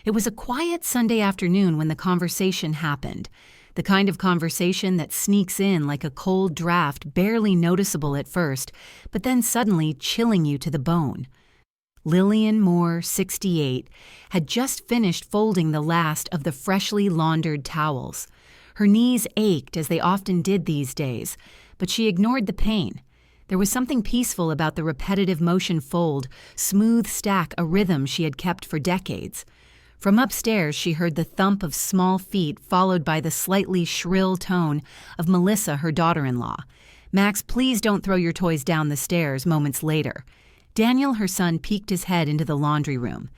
It was a quiet Sunday afternoon when the conversation happened. The kind of conversation that sneaks in like a cold draft, barely noticeable at first, but then suddenly chilling you to the bone. Lillian Moore, 68, had just finished folding the last of the freshly laundered towels. Her knees ached, as they often did these days, but she ignored the pain. There was something peaceful about the repetitive motion fold, smooth stack, a rhythm she had kept for decades. From upstairs, she heard the thump of small feet, followed by the slightly shrill tone of Melissa, her daughter-in-law. "Max, please don't throw your toys down the stairs," moments later. Daniel, her son, peeked his head into the laundry room.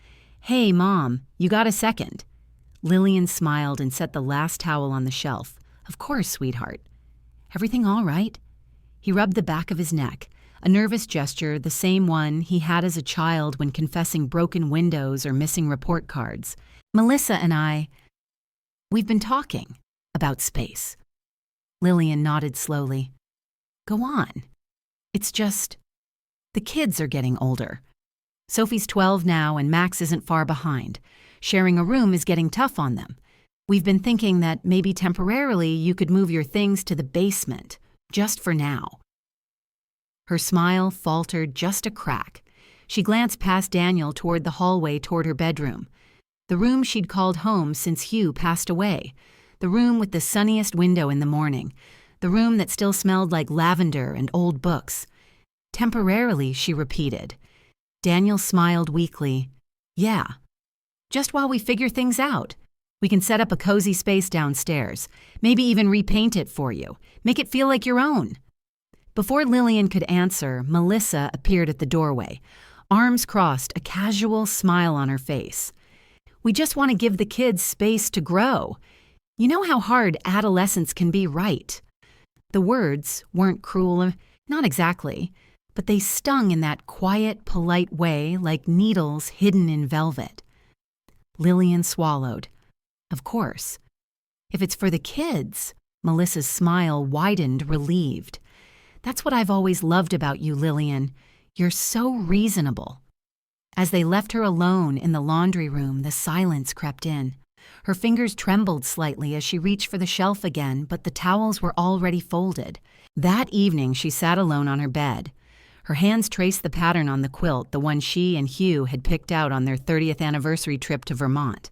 "Hey, Mom, you got a second?" Lillian smiled and set the last towel on the shelf. "Of course, sweetheart." "Everything all right?" He rubbed the back of his neck, a nervous gesture, the same one he had as a child when confessing broken windows or missing report cards. "Melissa and we've been talking about space." Lillian nodded slowly. "Go on. It's just, the kids are getting older. Sophie's 12 now and Max isn't far behind. Sharing a room is getting tough on them. We've been thinking that maybe temporarily you could move your things to the basement, just for now." Her smile faltered just a crack. She glanced past Daniel toward the hallway toward her bedroom. The room she'd called home since Hugh passed away. The room with the sunniest window in the morning. The room that still smelled like lavender and old books. "Temporarily," she repeated. Daniel smiled weakly. "Yeah. Just while we figure things out. We can set up a cozy space downstairs. Maybe even repaint it for you. Make it feel like your own." Before Lillian could answer, Melissa appeared at the doorway. Arms crossed, a casual smile on her face. "We just want to give the kids space to grow. You know how hard adolescence can be, right?" The words weren't cruel, not exactly, but they stung in that quiet, polite way, like needles hidden in velvet. Lillian swallowed. "Of course. If it's for the kids," Melissa's smile widened, relieved. "That's what I've always loved about you, Lillian. You're so reasonable." As they left her alone in the laundry room, the silence crept in. Her fingers trembled slightly as she reached for the shelf again, but the towels were already folded. That evening, she sat alone on her bed. Her hands traced the pattern on the quilt, the one she and Hugh had picked out on their 30th anniversary trip to Vermont.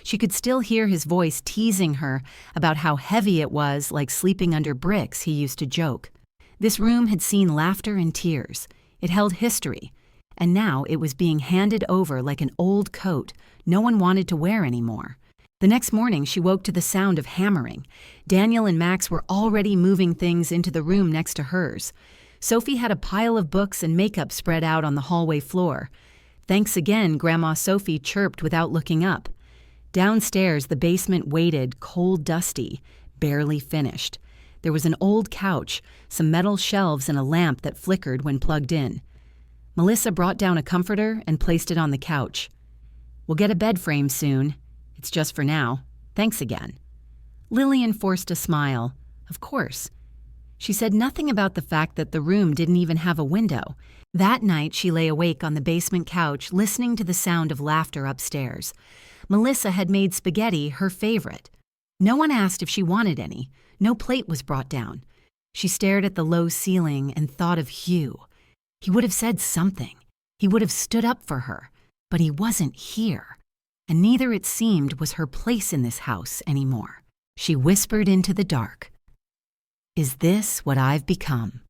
She could still hear his voice teasing her about how heavy it was, like sleeping under bricks, he used to joke. This room had seen laughter and tears. It held history, and now it was being handed over like an old coat no one wanted to wear anymore. The next morning, she woke to the sound of hammering. Daniel and Max were already moving things into the room next to hers. Sophie had a pile of books and makeup spread out on the hallway floor. "Thanks again," Grandma Sophie chirped without looking up. Downstairs, the basement waited, cold, dusty, barely finished. There was an old couch, some metal shelves, and a lamp that flickered when plugged in. Melissa brought down a comforter and placed it on the couch. "We'll get a bed frame soon. It's just for now. Thanks again." Lillian forced a smile. Of course. She said nothing about the fact that the room didn't even have a window. That night, she lay awake on the basement couch, listening to the sound of laughter upstairs. Melissa had made spaghetti her favorite. No one asked if she wanted any. No plate was brought down. She stared at the low ceiling and thought of Hugh. He would have said something. He would have stood up for her. But he wasn't here. And neither, it seemed, was her place in this house anymore. She whispered into the dark. "Is this what I've become?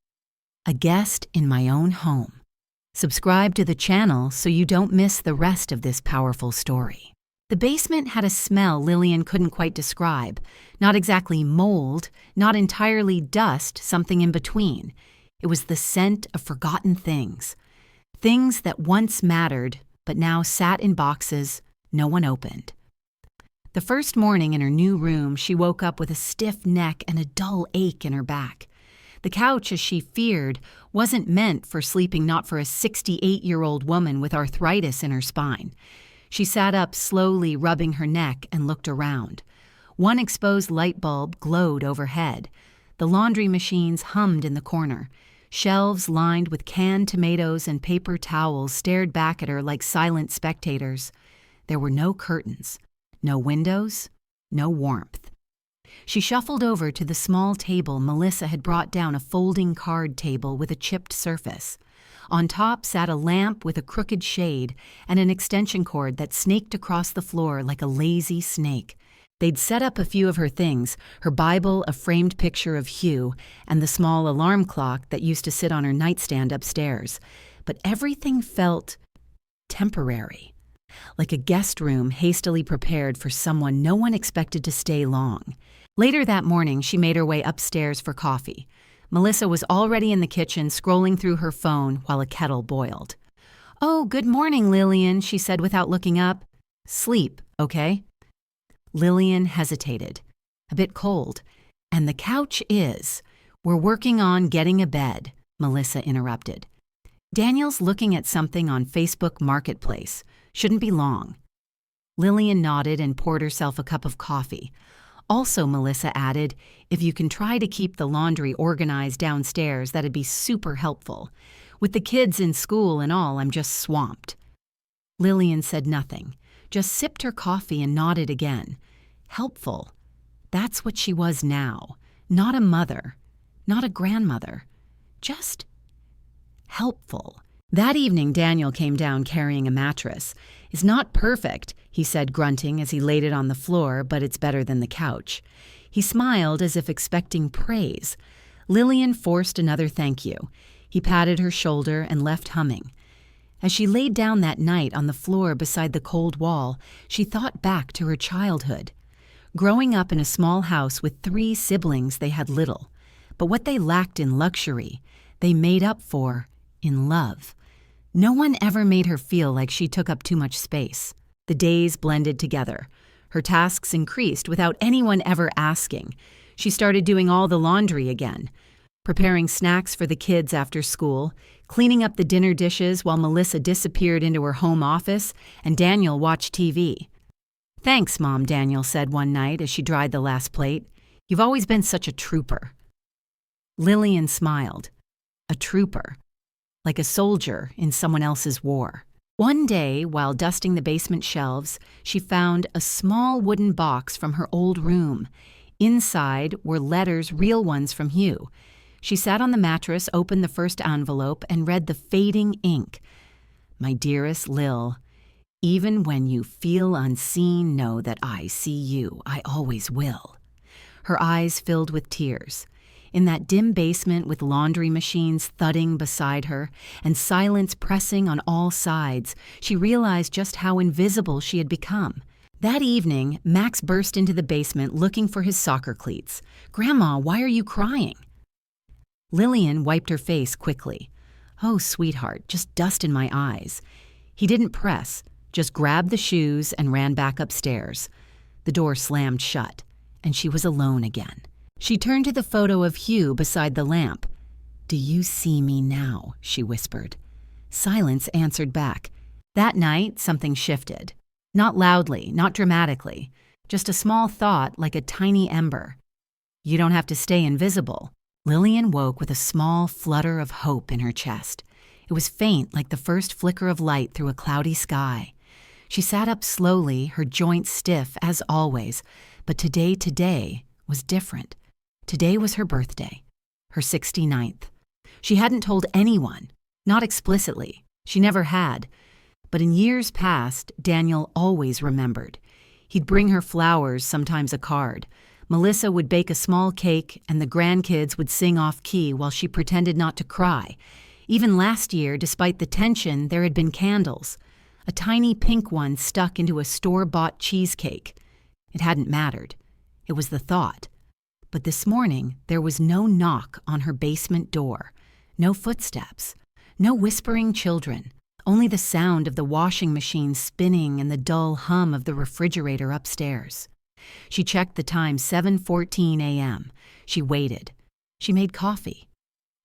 A guest in my own home." Subscribe to the channel so you don't miss the rest of this powerful story. The basement had a smell Lillian couldn't quite describe. Not exactly mold, not entirely dust, something in between. It was the scent of forgotten things. Things that once mattered, but now sat in boxes no one opened. The first morning in her new room, she woke up with a stiff neck and a dull ache in her back. The couch, as she feared, wasn't meant for sleeping, not for a 68-year-old woman with arthritis in her spine. She sat up slowly, rubbing her neck, and looked around. One exposed light bulb glowed overhead. The laundry machines hummed in the corner. Shelves lined with canned tomatoes and paper towels stared back at her like silent spectators. There were no curtains, no windows, no warmth. She shuffled over to the small table Melissa had brought down, a folding card table with a chipped surface. On top sat a lamp with a crooked shade and an extension cord that snaked across the floor like a lazy snake. They'd set up a few of her things, her Bible, a framed picture of Hugh, and the small alarm clock that used to sit on her nightstand upstairs. But everything felt temporary, like a guest room hastily prepared for someone no one expected to stay long. Later that morning, she made her way upstairs for coffee. Melissa was already in the kitchen, scrolling through her phone while a kettle boiled. "Oh, good morning, Lillian," she said without looking up. "Sleep, okay?" Lillian hesitated. "A bit cold. And the couch is. We're working on getting a bed," Melissa interrupted. "Daniel's looking at something on Facebook Marketplace. Shouldn't be long." Lillian nodded and poured herself a cup of coffee. "Also," Melissa added, "if you can try to keep the laundry organized downstairs, that'd be super helpful. With the kids in school and all, I'm just swamped." Lillian said nothing, just sipped her coffee and nodded again. Helpful. That's what she was now. Not a mother, not a grandmother, just helpful. That evening, Daniel came down carrying a mattress. "It's not perfect," he said, grunting as he laid it on the floor, "but it's better than the couch." He smiled as if expecting praise. Lillian forced another thank you. He patted her shoulder and left humming. As she laid down that night on the floor beside the cold wall, she thought back to her childhood. Growing up in a small house with 3 siblings, they had little. But what they lacked in luxury, they made up for in love. No one ever made her feel like she took up too much space. The days blended together. Her tasks increased without anyone ever asking. She started doing all the laundry again, preparing snacks for the kids after school, cleaning up the dinner dishes while Melissa disappeared into her home office and Daniel watched TV. "Thanks, Mom," Daniel said one night as she dried the last plate. "You've always been such a trooper." Lillian smiled. A trooper. Like a soldier in someone else's war. One day, while dusting the basement shelves, she found a small wooden box from her old room. Inside were letters, real ones from Hugh. She sat on the mattress, opened the first envelope, and read the fading ink. "My dearest Lil, even when you feel unseen, know that I see you. I always will." Her eyes filled with tears. In that dim basement with laundry machines thudding beside her and silence pressing on all sides, she realized just how invisible she had become. That evening, Max burst into the basement looking for his soccer cleats. "Grandma, why are you crying?" Lillian wiped her face quickly. "Oh, sweetheart, just dust in my eyes." He didn't press, just grabbed the shoes and ran back upstairs. The door slammed shut, and she was alone again. She turned to the photo of Hugh beside the lamp. "Do you see me now?" she whispered. Silence answered back. That night, something shifted. Not loudly, not dramatically, just a small thought like a tiny ember. "You don't have to stay invisible." Lillian woke with a small flutter of hope in her chest. It was faint, like the first flicker of light through a cloudy sky. She sat up slowly, her joints stiff as always, but today was different. Today was her birthday, her 69th. She hadn't told anyone, not explicitly. She never had. But in years past, Daniel always remembered. He'd bring her flowers, sometimes a card. Melissa would bake a small cake, and the grandkids would sing off-key while she pretended not to cry. Even last year, despite the tension, there had been candles. A tiny pink one stuck into a store-bought cheesecake. It hadn't mattered. It was the thought. But this morning, there was no knock on her basement door, no footsteps, no whispering children, only the sound of the washing machine spinning and the dull hum of the refrigerator upstairs. She checked the time, 7:14 a.m. She waited. She made coffee.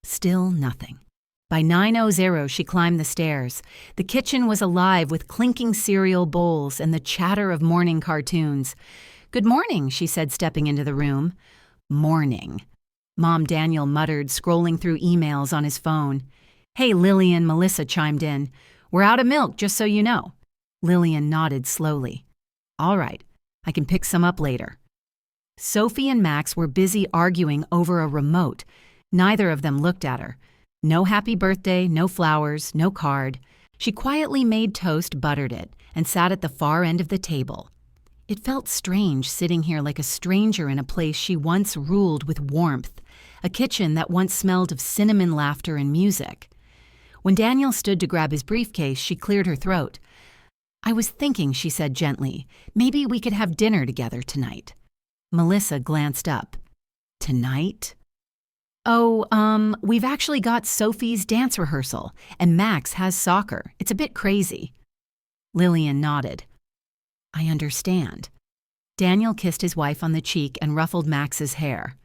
Still nothing. By 9:00, she climbed the stairs. The kitchen was alive with clinking cereal bowls and the chatter of morning cartoons. "Good morning," she said, stepping into the room. "Morning." Mom Daniel muttered, scrolling through emails on his phone. "Hey, Lillian," Melissa chimed in. "We're out of milk, just so you know." Lillian nodded slowly. All right, I can pick some up later. Sophie and Max were busy arguing over a remote. Neither of them looked at her. No happy birthday, no flowers, no card. She quietly made toast, buttered it, and sat at the far end of the table. It felt strange sitting here like a stranger in a place she once ruled with warmth, a kitchen that once smelled of cinnamon laughter and music. When Daniel stood to grab his briefcase, she cleared her throat. I was thinking, she said gently, maybe we could have dinner together tonight. Melissa glanced up. Tonight? Oh, we've actually got Sophie's dance rehearsal, and Max has soccer. It's a bit crazy. Lillian nodded. I understand. Daniel kissed his wife on the cheek and ruffled Max's hair.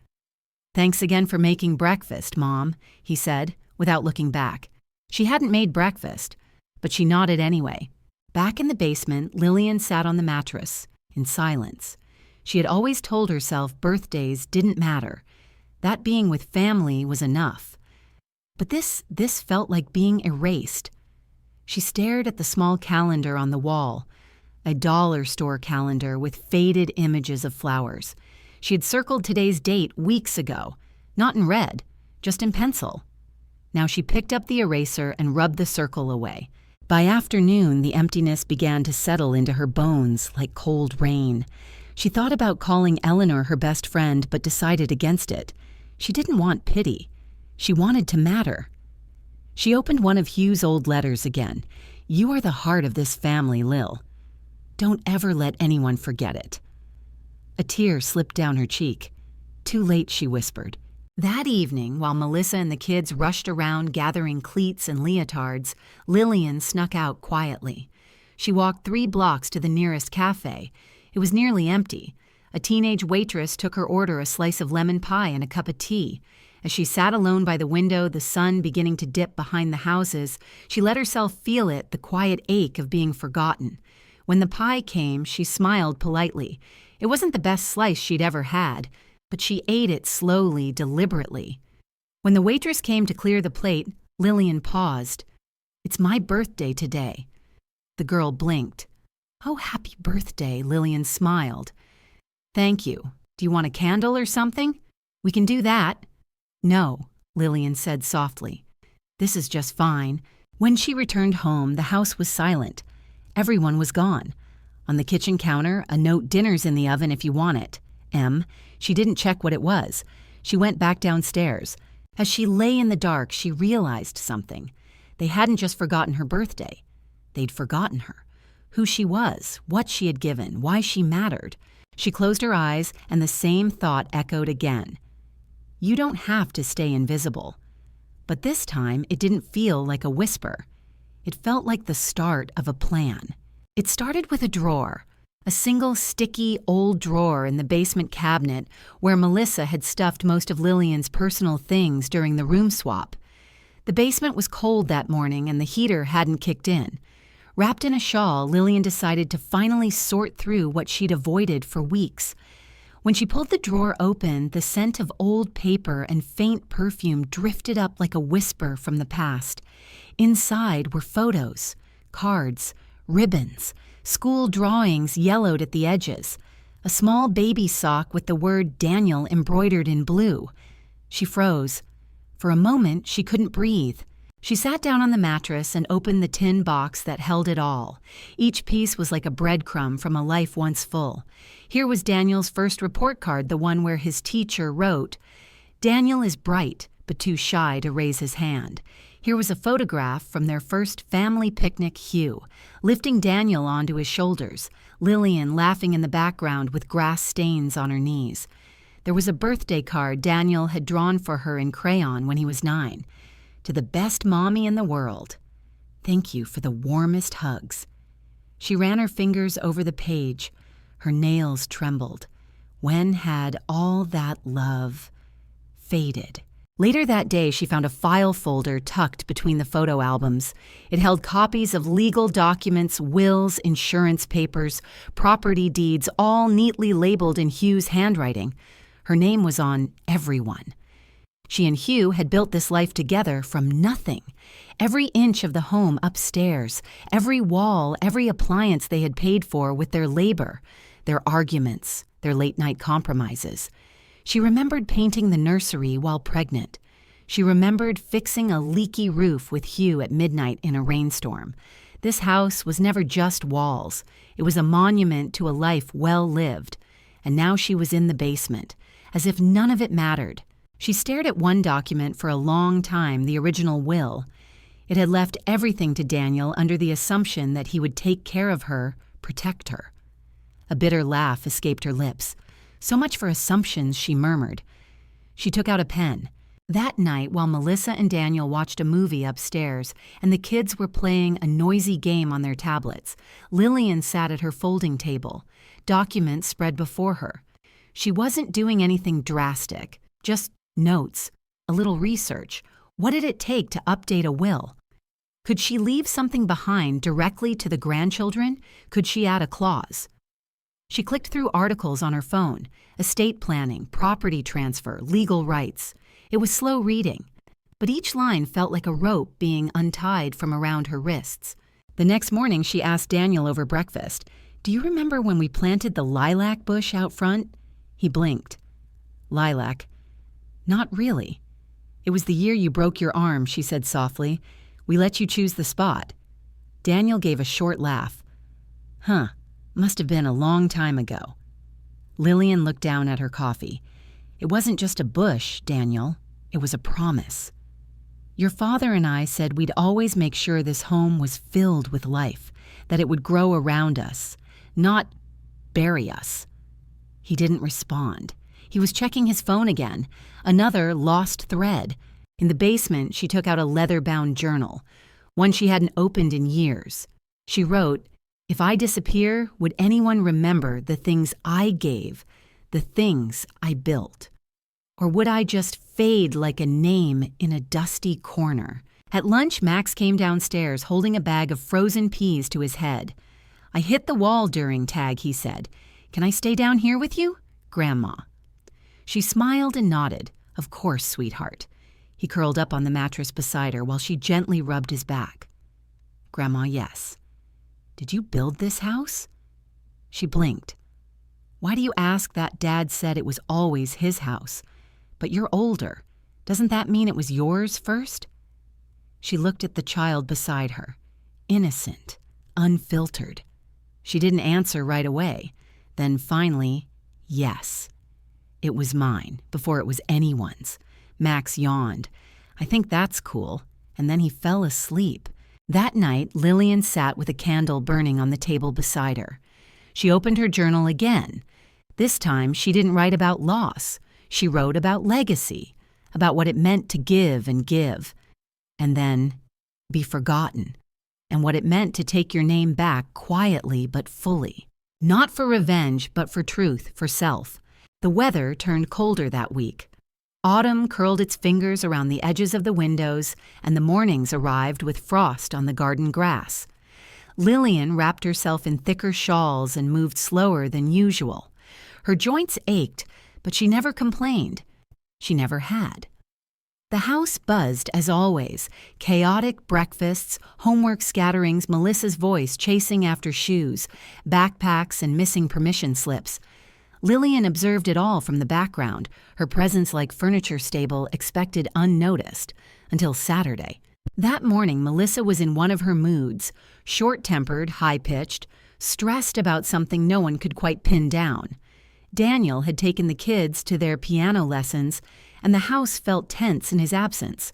Thanks again for making breakfast, Mom, he said, without looking back. She hadn't made breakfast, but she nodded anyway. Back in the basement, Lillian sat on the mattress, in silence. She had always told herself birthdays didn't matter. That being with family was enough. But this felt like being erased. She stared at the small calendar on the wall, a dollar store calendar with faded images of flowers. She had circled today's date weeks ago, not in red, just in pencil. Now she picked up the eraser and rubbed the circle away. By afternoon, the emptiness began to settle into her bones like cold rain. She thought about calling Eleanor her best friend, but decided against it. She didn't want pity. She wanted to matter. She opened one of Hugh's old letters again. You are the heart of this family, Lil. Don't ever let anyone forget it. A tear slipped down her cheek. Too late, she whispered. That evening, while Melissa and the kids rushed around gathering cleats and leotards, Lillian snuck out quietly. She walked 3 blocks to the nearest cafe. It was nearly empty. A teenage waitress took her order a slice of lemon pie and a cup of tea. As she sat alone by the window, the sun beginning to dip behind the houses, she let herself feel it, the quiet ache of being forgotten. When the pie came, she smiled politely. It wasn't the best slice she'd ever had, but she ate it slowly, deliberately. When the waitress came to clear the plate, Lillian paused. It's my birthday today. The girl blinked. Oh, happy birthday, Lillian smiled. Thank you. Do you want a candle or something? We can do that. No, Lillian said softly. This is just fine. When she returned home, the house was silent. Everyone was gone. On the kitchen counter, a note, dinner's in the oven if you want it. M. She didn't check what it was. She went back downstairs. As she lay in the dark, she realized something. They hadn't just forgotten her birthday. They'd forgotten her. Who she was, what she had given, why she mattered. She closed her eyes, and the same thought echoed again. You don't have to stay invisible. But this time, it didn't feel like a whisper. It felt like the start of a plan. It started with a drawer, a single sticky old drawer in the basement cabinet where Melissa had stuffed most of Lillian's personal things during the room swap. The basement was cold that morning and the heater hadn't kicked in. Wrapped in a shawl, Lillian decided to finally sort through what she'd avoided for weeks. When she pulled the drawer open, the scent of old paper and faint perfume drifted up like a whisper from the past. Inside were photos, cards, ribbons, school drawings yellowed at the edges, a small baby sock with the word Daniel embroidered in blue. She froze. For a moment, she couldn't breathe. She sat down on the mattress and opened the tin box that held it all. Each piece was like a breadcrumb from a life once full. Here was Daniel's first report card, the one where his teacher wrote, Daniel is bright, but too shy to raise his hand. Here was a photograph from their first family picnic, Hugh, lifting Daniel onto his shoulders, Lillian laughing in the background with grass stains on her knees. There was a birthday card Daniel had drawn for her in crayon when he was 9. To the best mommy in the world. Thank you for the warmest hugs. She ran her fingers over the page. Her nails trembled. When had all that love faded? Later that day, she found a file folder tucked between the photo albums. It held copies of legal documents, wills, insurance papers, property deeds, all neatly labeled in Hugh's handwriting. Her name was on everyone. She and Hugh had built this life together from nothing. Every inch of the home upstairs, every wall, every appliance they had paid for with their labor, their arguments, their late-night compromises. She remembered painting the nursery while pregnant. She remembered fixing a leaky roof with Hugh at midnight in a rainstorm. This house was never just walls. It was a monument to a life well lived. And now she was in the basement, as if none of it mattered. She stared at one document for a long time, the original will. It had left everything to Daniel under the assumption that he would take care of her, protect her. A bitter laugh escaped her lips. So much for assumptions, she murmured. She took out a pen. That night, while Melissa and Daniel watched a movie upstairs and the kids were playing a noisy game on their tablets, Lillian sat at her folding table, documents spread before her. She wasn't doing anything drastic, just notes, a little research. What did it take to update a will? Could she leave something behind directly to the grandchildren? Could she add a clause? She clicked through articles on her phone: estate planning, property transfer, legal rights. It was slow reading, but each line felt like a rope being untied from around her wrists. The next morning, she asked Daniel over breakfast, "Do you remember when we planted the lilac bush out front?" He blinked. "Lilac? Not really. It was the year you broke your arm," she said softly. "We let you choose the spot." Daniel gave a short laugh. "Huh, must have been a long time ago." Lillian looked down at her coffee. "It wasn't just a bush, Daniel. It was a promise. Your father and I said we'd always make sure this home was filled with life, that it would grow around us, not bury us." He didn't respond. He was checking his phone again. Another lost thread. In the basement, she took out a leather-bound journal, one she hadn't opened in years. She wrote, "If I disappear, would anyone remember the things I gave, the things I built? Or would I just fade like a name in a dusty corner?" At lunch, Max came downstairs holding a bag of frozen peas to his head. "I hit the wall during tag," he said. "Can I stay down here with you? Grandma." She smiled and nodded. "Of course, sweetheart." He curled up on the mattress beside her while she gently rubbed his back. "Grandma, yes." "Did you build this house?" She blinked. "Why do you ask that? Dad said it was always his house. But you're older. Doesn't that mean it was yours first?" She looked at the child beside her. Innocent, unfiltered. She didn't answer right away. Then finally, yes. "It was mine, before it was anyone's." Max yawned. "I think that's cool." And then he fell asleep. That night, Lillian sat with a candle burning on the table beside her. She opened her journal again. This time, she didn't write about loss. She wrote about legacy, about what it meant to give, and then be forgotten, and what it meant to take your name back quietly but fully. Not for revenge, but for truth, for self. The weather turned colder that week. Autumn curled its fingers around the edges of the windows, and the mornings arrived with frost on the garden grass. Lillian wrapped herself in thicker shawls and moved slower than usual. Her joints ached, but she never complained. She never had. The house buzzed as always. Chaotic breakfasts, homework scatterings, Melissa's voice chasing after shoes, backpacks, and missing permission slips. Lillian observed it all from the background, her presence like furniture stable expected unnoticed, until Saturday. That morning, Melissa was in one of her moods, short-tempered, high-pitched, stressed about something no one could quite pin down. Daniel had taken the kids to their piano lessons, and the house felt tense in his absence.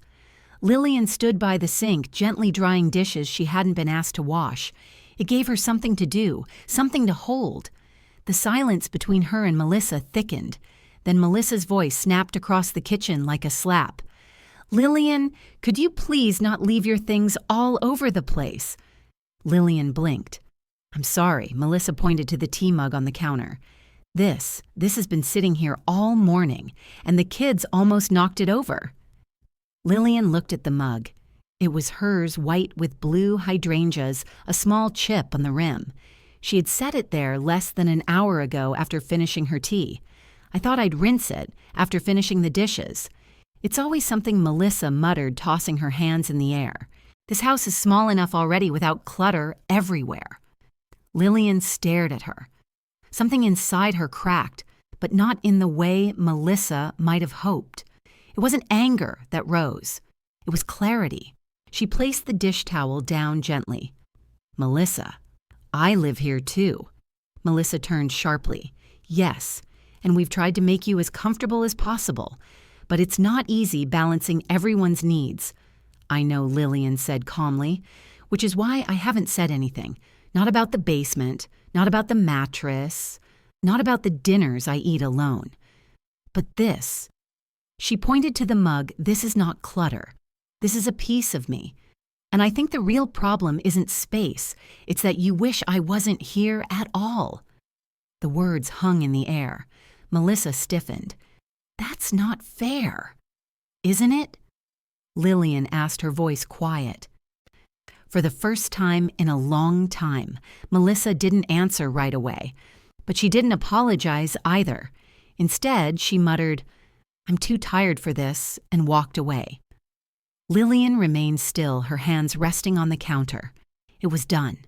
Lillian stood by the sink, gently drying dishes she hadn't been asked to wash. It gave her something to do, something to hold. The silence between her and Melissa thickened. Then Melissa's voice snapped across the kitchen like a slap. "Lillian, could you please not leave your things all over the place?" Lillian blinked. "I'm sorry," Melissa pointed to the tea mug on the counter. This has been sitting here all morning, and the kids almost knocked it over." Lillian looked at the mug. It was hers, white with blue hydrangeas, a small chip on the rim. She had set it there less than an hour ago after finishing her tea. "I thought I'd rinse it after finishing the dishes." It's always something Melissa muttered, tossing her hands in the air. This house is small enough already without clutter everywhere." Lillian stared at her. Something inside her cracked, but not in the way Melissa might have hoped. It wasn't anger that rose. It was clarity. She placed the dish towel down gently. "Melissa, I live here too." Melissa turned sharply. "Yes, and we've tried to make you as comfortable as possible, but it's not easy balancing everyone's needs." "I know," Lillian said calmly, "which is why I haven't said anything. Not about the basement, not about the mattress, not about the dinners I eat alone. But this." She pointed to the mug. "This is not clutter. This is a piece of me. And I think the real problem isn't space. It's that you wish I wasn't here at all." The words hung in the air. Melissa stiffened. "That's not fair." "Isn't it?" Lillian asked, her voice quiet. For the first time in a long time, Melissa didn't answer right away. But she didn't apologize either. Instead, she muttered, "I'm too tired for this," and walked away. Lillian remained still, her hands resting on the counter. It was done.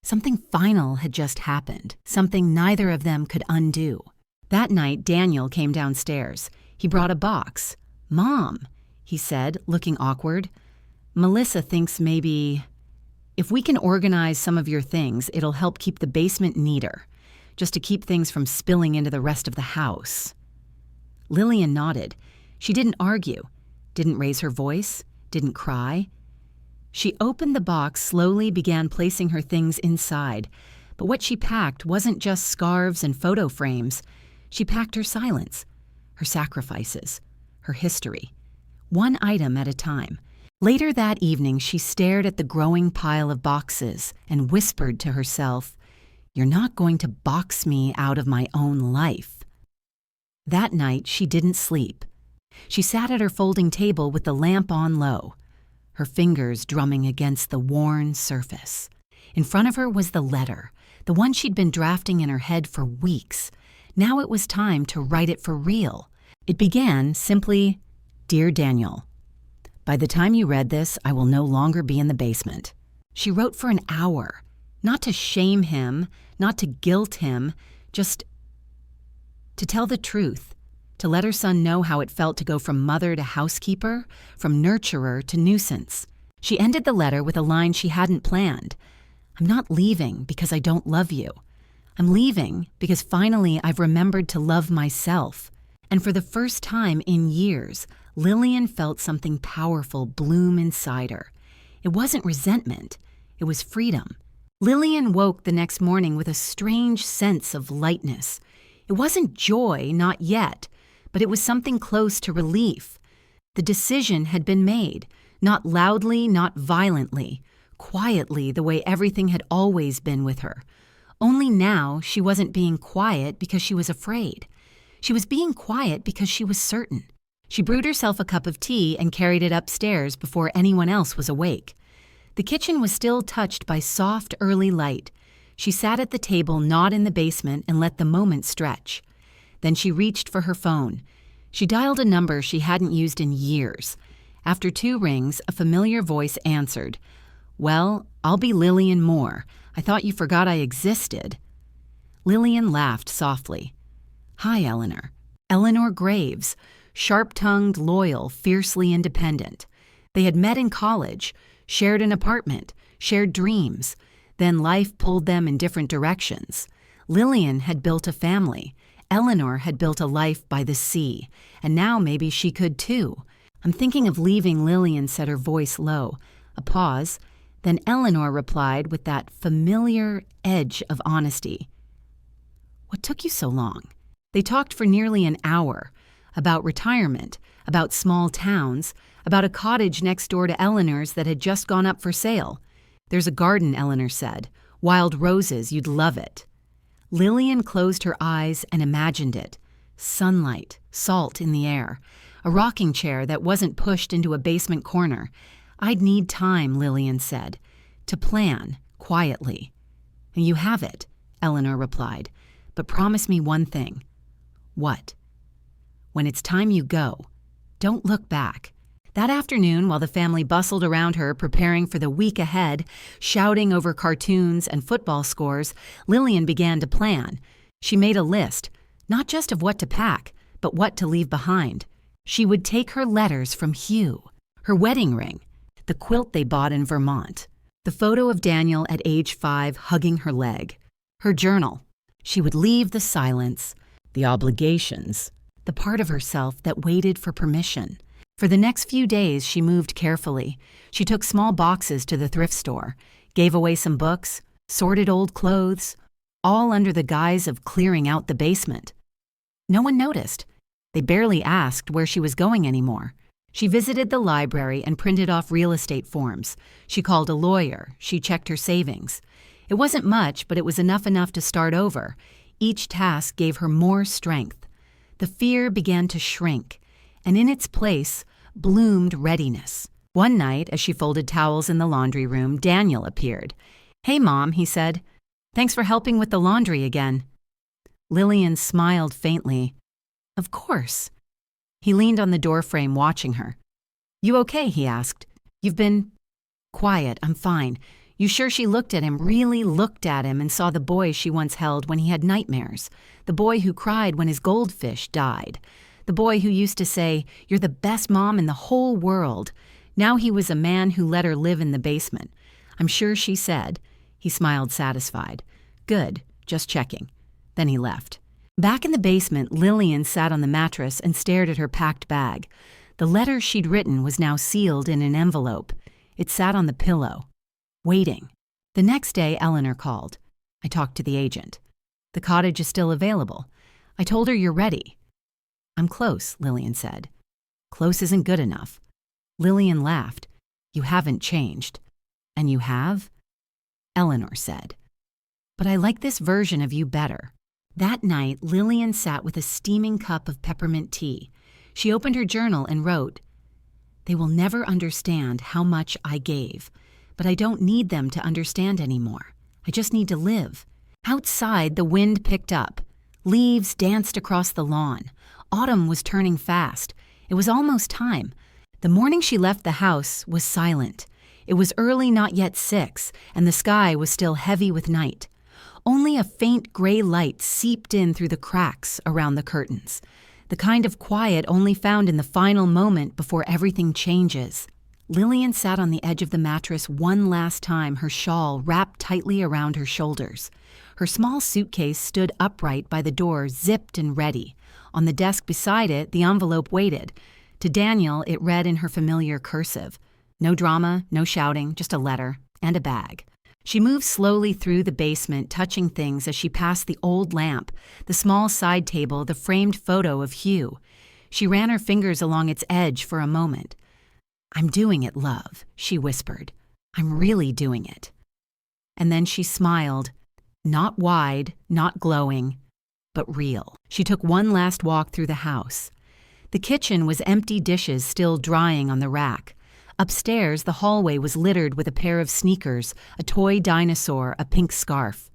Something final had just happened, something neither of them could undo. That night, Daniel came downstairs. He brought a box. "Mom," he said, looking awkward, "Melissa thinks maybe if we can organize some of your things, it'll help keep the basement neater, just to keep things from spilling into the rest of the house." Lillian nodded. She didn't argue, didn't raise her voice, didn't cry. She opened the box, slowly began placing her things inside. But what she packed wasn't just scarves and photo frames. She packed her silence, her sacrifices, her history, one item at a time. Later that evening, she stared at the growing pile of boxes and whispered to herself, "You're not going to box me out of my own life." That night, she didn't sleep. She sat at her folding table with the lamp on low, her fingers drumming against the worn surface. In front of her was the letter, the one she'd been drafting in her head for weeks. Now it was time to write it for real. It began simply, "Dear Daniel, by the time you read this, I will no longer be in the basement." She wrote for an hour, not to shame him, not to guilt him, just to tell the truth, to let her son know how it felt to go from mother to housekeeper, from nurturer to nuisance. She ended the letter with a line she hadn't planned. "I'm not leaving because I don't love you. I'm leaving because finally I've remembered to love myself." And for the first time in years, Lillian felt something powerful bloom inside her. It wasn't resentment, it was freedom. Lillian woke the next morning with a strange sense of lightness. It wasn't joy, not yet, but it was something close to relief. The decision had been made, not loudly, not violently, quietly, the way everything had always been with her. Only now she wasn't being quiet because she was afraid. She was being quiet because she was certain. She brewed herself a cup of tea and carried it upstairs before anyone else was awake. The kitchen was still touched by soft, early light. She sat at the table, not in the basement, and let the moment stretch. Then she reached for her phone. She dialed a number she hadn't used in years. After 2 rings, a familiar voice answered. "Well, I'll be Lillian Moore. I thought you forgot I existed." Lillian laughed softly. "Hi, Eleanor." Eleanor Graves, sharp-tongued, loyal, fiercely independent. They had met in college, shared an apartment, shared dreams. Then life pulled them in different directions. Lillian had built a family. Eleanor had built a life by the sea, and now maybe she could too. "I'm thinking of leaving," Lillian said, her voice low. A pause. Then Eleanor replied with that familiar edge of honesty. "What took you so long?" They talked for nearly an hour, about retirement, about small towns, about a cottage next door to Eleanor's that had just gone up for sale. "There's a garden," Eleanor said. "Wild roses, you'd love it." Lillian closed her eyes and imagined it. Sunlight, salt in the air, a rocking chair that wasn't pushed into a basement corner. "I'd need time," Lillian said, "to plan, quietly." "You have it," Eleanor replied, "but promise me one thing." "What?" "When it's time you go, don't look back. That afternoon, while the family bustled around her preparing for the week ahead, shouting over cartoons and football scores, Lillian began to plan. She made a list, not just of what to pack, but what to leave behind. She would take her letters from Hugh, her wedding ring, the quilt they bought in Vermont, the photo of Daniel at age 5 hugging her leg, her journal. She would leave the silence, the obligations, the part of herself that waited for permission. For the next few days, she moved carefully. She took small boxes to the thrift store, gave away some books, sorted old clothes, all under the guise of clearing out the basement. No one noticed. They barely asked where she was going anymore. She visited the library and printed off real estate forms. She called a lawyer. She checked her savings. It wasn't much, but it was enough to start over. Each task gave her more strength. The fear began to shrink, and in its place bloomed readiness. One night, as she folded towels in the laundry room, Daniel appeared. "Hey, Mom," he said. "Thanks for helping with the laundry again." Lillian smiled faintly. "Of course." He leaned on the doorframe, watching her. "You okay?" he asked. "You've been quiet. I'm fine." You sure she looked at him, really looked at him, and saw the boy she once held when he had nightmares? The boy who cried when his goldfish died? The boy who used to say, "You're the best mom in the whole world." Now he was a man who let her live in the basement. "I'm sure she said." He smiled, satisfied. "Good, just checking." Then he left. Back in the basement, Lillian sat on the mattress and stared at her packed bag. The letter she'd written was now sealed in an envelope. It sat on the pillow, waiting. The next day, Eleanor called. "I talked to the agent. The cottage is still available. I told her you're ready." "I'm close," Lillian said. "Close isn't good enough." Lillian laughed. "You haven't changed." "And you have?" Eleanor said. "But I like this version of you better." That night, Lillian sat with a steaming cup of peppermint tea. She opened her journal and wrote, "They will never understand how much I gave, but I don't need them to understand anymore. I just need to live." Outside, the wind picked up. Leaves danced across the lawn. Autumn was turning fast. It was almost time. The morning she left the house was silent. It was early, not yet 6, and the sky was still heavy with night. Only a faint gray light seeped in through the cracks around the curtains, the kind of quiet only found in the final moment before everything changes. Lillian sat on the edge of the mattress one last time, her shawl wrapped tightly around her shoulders. Her small suitcase stood upright by the door, zipped and ready. On the desk beside it, the envelope waited. To Daniel, it read in her familiar cursive. No drama, no shouting, just a letter and a bag. She moved slowly through the basement, touching things as she passed the old lamp, the small side table, the framed photo of Hugh. She ran her fingers along its edge for a moment. "I'm doing it, love," she whispered. "I'm really doing it." And then she smiled, not wide, not glowing, but real. She took one last walk through the house. The kitchen was empty, dishes still drying on the rack. Upstairs, the hallway was littered with a pair of sneakers, a toy dinosaur, a pink scarf.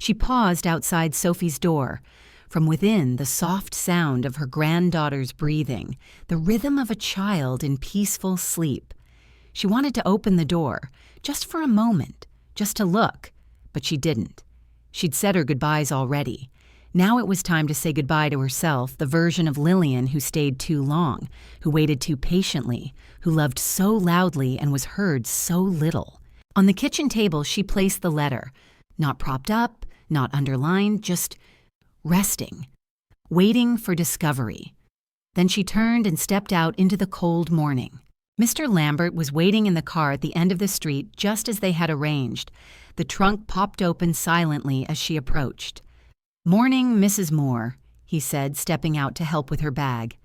She paused outside Sophie's door. From within, the soft sound of her granddaughter's breathing, the rhythm of a child in peaceful sleep. She wanted to open the door, just for a moment, just to look, but she didn't. She'd said her goodbyes already. Now it was time to say goodbye to herself, the version of Lillian who stayed too long, who waited too patiently, who loved so loudly and was heard so little. On the kitchen table, she placed the letter, not propped up, not underlined, just resting, waiting for discovery. Then she turned and stepped out into the cold morning. Mr. Lambert was waiting in the car at the end of the street just as they had arranged. The trunk popped open silently as she approached. "Morning, Mrs. Moore," he said, stepping out to help with her bag.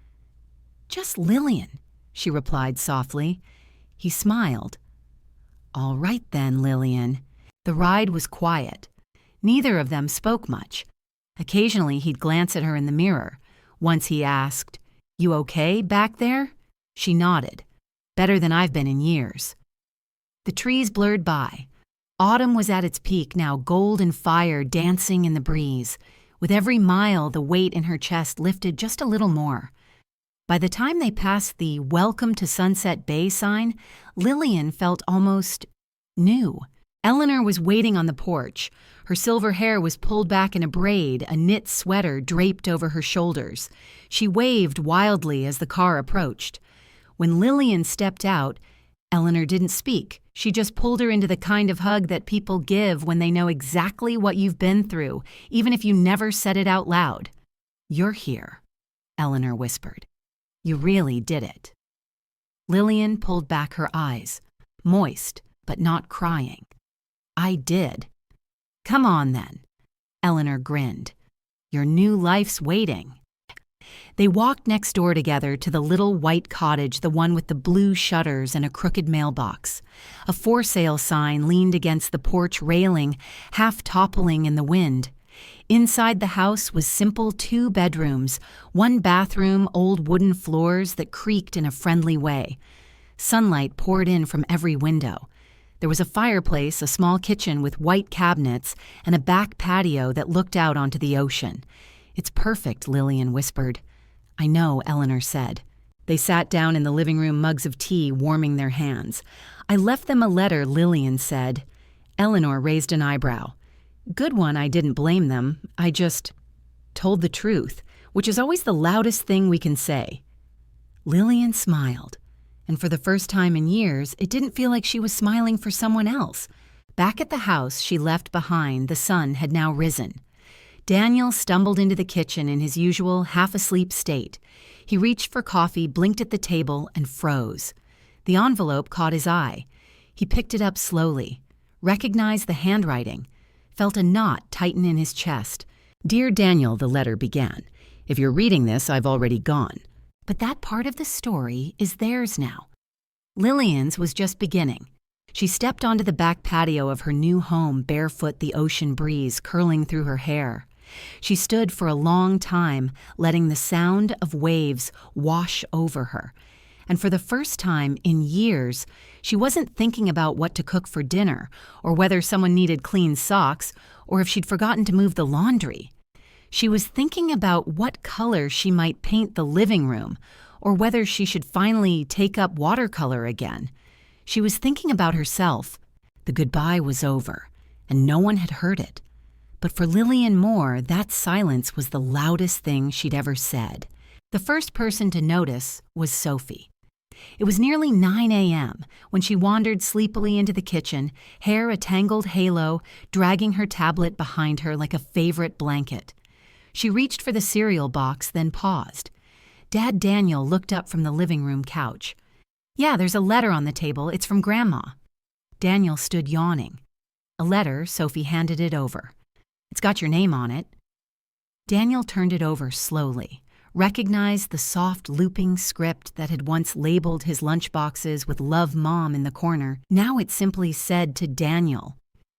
"Just Lillian," she replied softly. He smiled. "All right then, Lillian." The ride was quiet. Neither of them spoke much. Occasionally he'd glance at her in the mirror. Once he asked, "You okay back there?" She nodded. "Better than I've been in years." The trees blurred by. Autumn was at its peak now, golden fire dancing in the breeze. With every mile, the weight in her chest lifted just a little more. By the time they passed the Welcome to Sunset Bay sign, Lillian felt almost new. Eleanor was waiting on the porch. Her silver hair was pulled back in a braid, a knit sweater draped over her shoulders. She waved wildly as the car approached. When Lillian stepped out, Eleanor didn't speak. She just pulled her into the kind of hug that people give when they know exactly what you've been through, even if you never said it out loud. "You're here," Eleanor whispered. "You really did it." Lillian pulled back her eyes, moist but not crying. "I did." "Come on then." Eleanor grinned. "Your new life's waiting." They walked next door together to the little white cottage, the one with the blue shutters and a crooked mailbox. A for sale sign leaned against the porch railing, half toppling in the wind. Inside the house was simple 2 bedrooms, 1 bathroom, old wooden floors that creaked in a friendly way. Sunlight poured in from every window. There was a fireplace, a small kitchen with white cabinets, and a back patio that looked out onto the ocean. "It's perfect," Lillian whispered. "I know," Eleanor said. They sat down in the living room, mugs of tea warming their hands. "I left them a letter," Lillian said. Eleanor raised an eyebrow. "Good one, I didn't blame them. I just told the truth, which is always the loudest thing we can say." Lillian smiled, and for the first time in years, it didn't feel like she was smiling for someone else. Back at the house she left behind, the sun had now risen. Daniel stumbled into the kitchen in his usual half-asleep state. He reached for coffee, blinked at the table, and froze. The envelope caught his eye. He picked it up slowly, recognized the handwriting, felt a knot tighten in his chest. "Dear Daniel," the letter began. "If you're reading this, I've already gone. But that part of the story is theirs now." Lillian's was just beginning. She stepped onto the back patio of her new home, barefoot, the ocean breeze curling through her hair. She stood for a long time, letting the sound of waves wash over her. And for the first time in years, she wasn't thinking about what to cook for dinner, or whether someone needed clean socks, or if she'd forgotten to move the laundry. She was thinking about what color she might paint the living room, or whether she should finally take up watercolor again. She was thinking about herself. The goodbye was over, and no one had heard it. But for Lillian Moore, that silence was the loudest thing she'd ever said. The first person to notice was Sophie. It was nearly 9 a.m. when she wandered sleepily into the kitchen, hair a tangled halo, dragging her tablet behind her like a favorite blanket. She reached for the cereal box, then paused. Dad Daniel looked up from the living room couch. "Yeah, there's a letter on the table. It's from Grandma." Daniel stood yawning. "A letter," Sophie handed it over. "It's got your name on it." Daniel turned it over slowly, recognized the soft looping script that had once labeled his lunchboxes with "Love Mom" in the corner. Now it simply said to Daniel.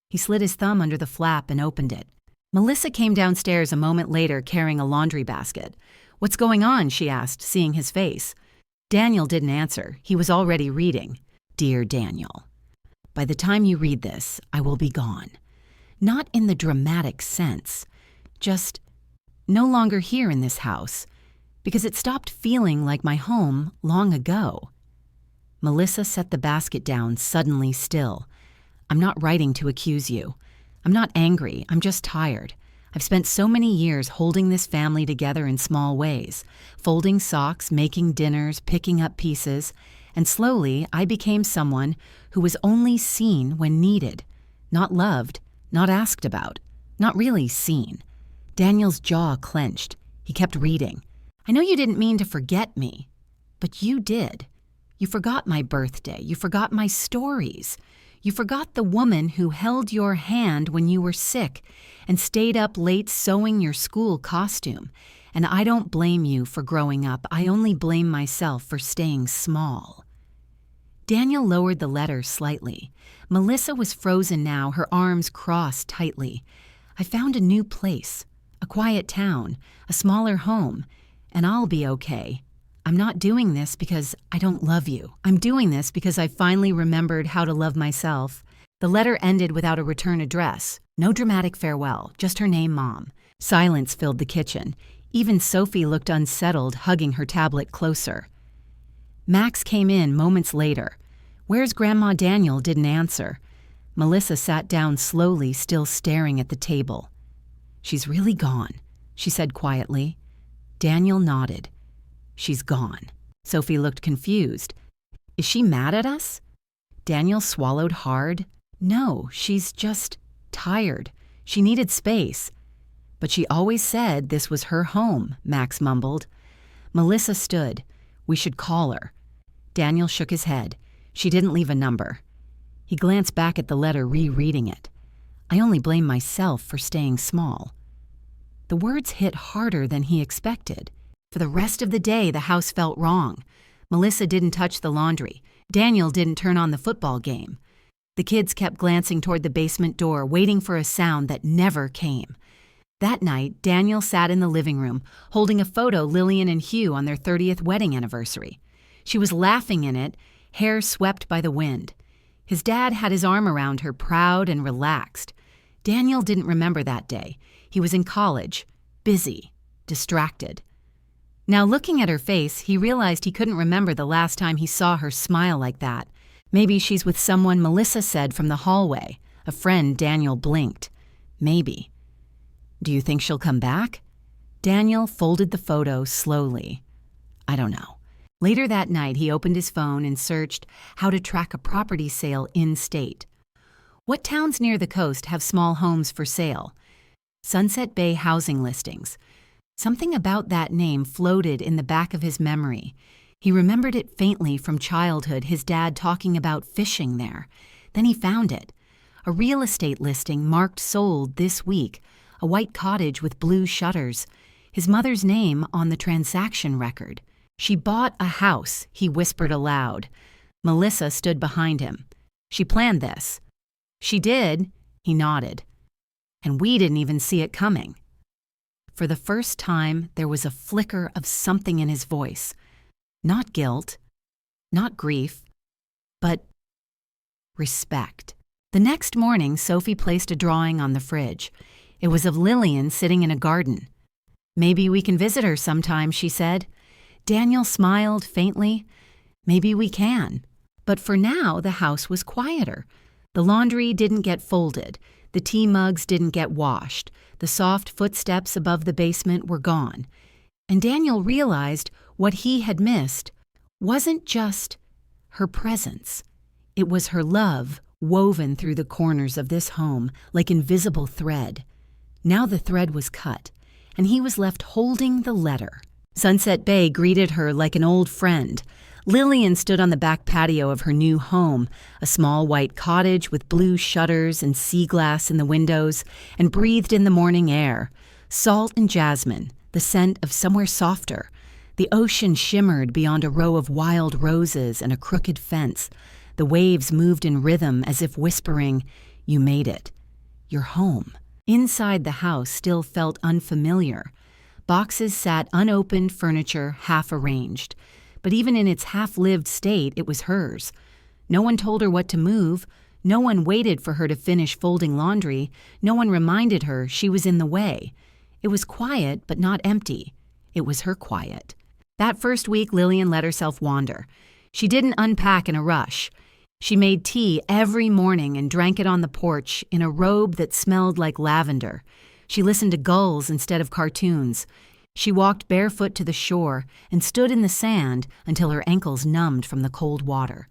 He slid his thumb under the flap and opened it. Melissa came downstairs a moment later carrying a laundry basket. "What's going on?" she asked, seeing his face. Daniel didn't answer. He was already reading. "Dear Daniel, by the time you read this, I will be gone. Not in the dramatic sense, just no longer here in this house, because it stopped feeling like my home long ago." Melissa set the basket down, suddenly still. "I'm not writing to accuse you. I'm not angry. I'm just tired. I've spent so many years holding this family together in small ways, folding socks, making dinners, picking up pieces, and slowly I became someone who was only seen when needed, not loved, not asked about, not really seen." Daniel's jaw clenched. He kept reading. "I know you didn't mean to forget me, but you did. You forgot my birthday. You forgot my stories. You forgot the woman who held your hand when you were sick and stayed up late sewing your school costume. And I don't blame you for growing up. I only blame myself for staying small." Daniel lowered the letter slightly. Melissa was frozen now, her arms crossed tightly. "I found a new place, a quiet town, a smaller home, and I'll be okay. I'm not doing this because I don't love you. I'm doing this because I finally remembered how to love myself." The letter ended without a return address. No dramatic farewell, just her name, Mom. Silence filled the kitchen. Even Sophie looked unsettled, hugging her tablet closer. Max came in moments later. "Where's Grandma Daniel?" didn't answer. Melissa sat down slowly, still staring at the table. "She's really gone," she said quietly. Daniel nodded. "She's gone." Sophie looked confused. "Is she mad at us?" Daniel swallowed hard. "No, she's just tired. She needed space." "But she always said this was her home," Max mumbled. Melissa stood. "We should call her." Daniel shook his head. "She didn't leave a number." He glanced back at the letter, rereading it. "I only blame myself for staying small." The words hit harder than he expected. For the rest of the day, the house felt wrong. Melissa didn't touch the laundry. Daniel didn't turn on the football game. The kids kept glancing toward the basement door, waiting for a sound that never came. That night, Daniel sat in the living room, holding a photo Lillian and Hugh on their 30th wedding anniversary. She was laughing in it, hair swept by the wind. His dad had his arm around her, proud and relaxed. Daniel didn't remember that day. He was in college, busy, distracted. Now looking at her face, he realized he couldn't remember the last time he saw her smile like that. Maybe she's with someone, Melissa said from the hallway. A friend. Daniel blinked. Maybe. "Do you think she'll come back?" Daniel folded the photo slowly. "I don't know." Later that night, he opened his phone and searched how to track a property sale in-state. What towns near the coast have small homes for sale? Sunset Bay housing listings. Something about that name floated in the back of his memory. He remembered it faintly from childhood, his dad talking about fishing there. Then he found it. A real estate listing marked sold this week, a white cottage with blue shutters. His mother's name on the transaction record. "She bought a house," he whispered aloud. Melissa stood behind him. "She planned this." "She did," he nodded. "And we didn't even see it coming." For the first time, there was a flicker of something in his voice. Not guilt, not grief, but respect. The next morning, Sophie placed a drawing on the fridge. It was of Lillian sitting in a garden. "Maybe we can visit her sometime," she said. Daniel smiled faintly. "Maybe we can." But for now, the house was quieter. The laundry didn't get folded. The tea mugs didn't get washed. The soft footsteps above the basement were gone. And Daniel realized what he had missed wasn't just her presence. It was her love woven through the corners of this home like invisible thread. Now the thread was cut, and he was left holding the letter. Sunset Bay greeted her like an old friend. Lillian stood on the back patio of her new home, a small white cottage with blue shutters and sea glass in the windows, and breathed in the morning air. Salt and jasmine, the scent of somewhere softer. The ocean shimmered beyond a row of wild roses and a crooked fence. The waves moved in rhythm as if whispering, "You made it. You're home." Inside the house still felt unfamiliar. Boxes sat unopened, furniture half arranged. But even in its half-lived state, it was hers. No one told her what to move. No one waited for her to finish folding laundry. No one reminded her she was in the way. It was quiet, but not empty. It was her quiet. That first week, Lillian let herself wander. She didn't unpack in a rush. She made tea every morning and drank it on the porch in a robe that smelled like lavender. She listened to gulls instead of cartoons. She walked barefoot to the shore and stood in the sand until her ankles numbed from the cold water.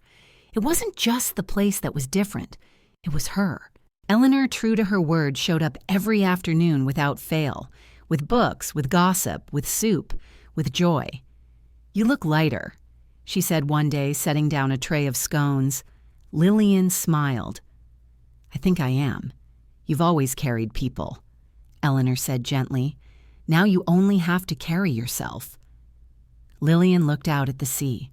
It wasn't just the place that was different. It was her. Eleanor, true to her word, showed up every afternoon without fail, with books, with gossip, with soup, with joy. "You look lighter," she said one day, setting down a tray of scones. Lillian smiled. "I think I am. You've always carried people," Eleanor said gently. "Now you only have to carry yourself." Lillian looked out at the sea.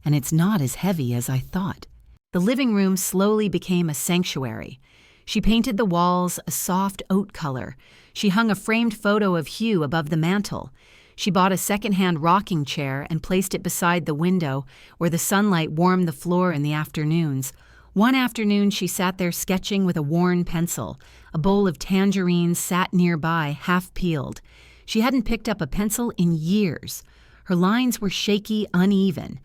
"And it's not as heavy as I thought." The living room slowly became a sanctuary. She painted the walls a soft oat color. She hung a framed photo of Hugh above the mantel. She bought a second-hand rocking chair and placed it beside the window where the sunlight warmed the floor in the afternoons. One afternoon, she sat there sketching with a worn pencil. A bowl of tangerines sat nearby, half-peeled. She hadn't picked up a pencil in years. Her lines were shaky, uneven.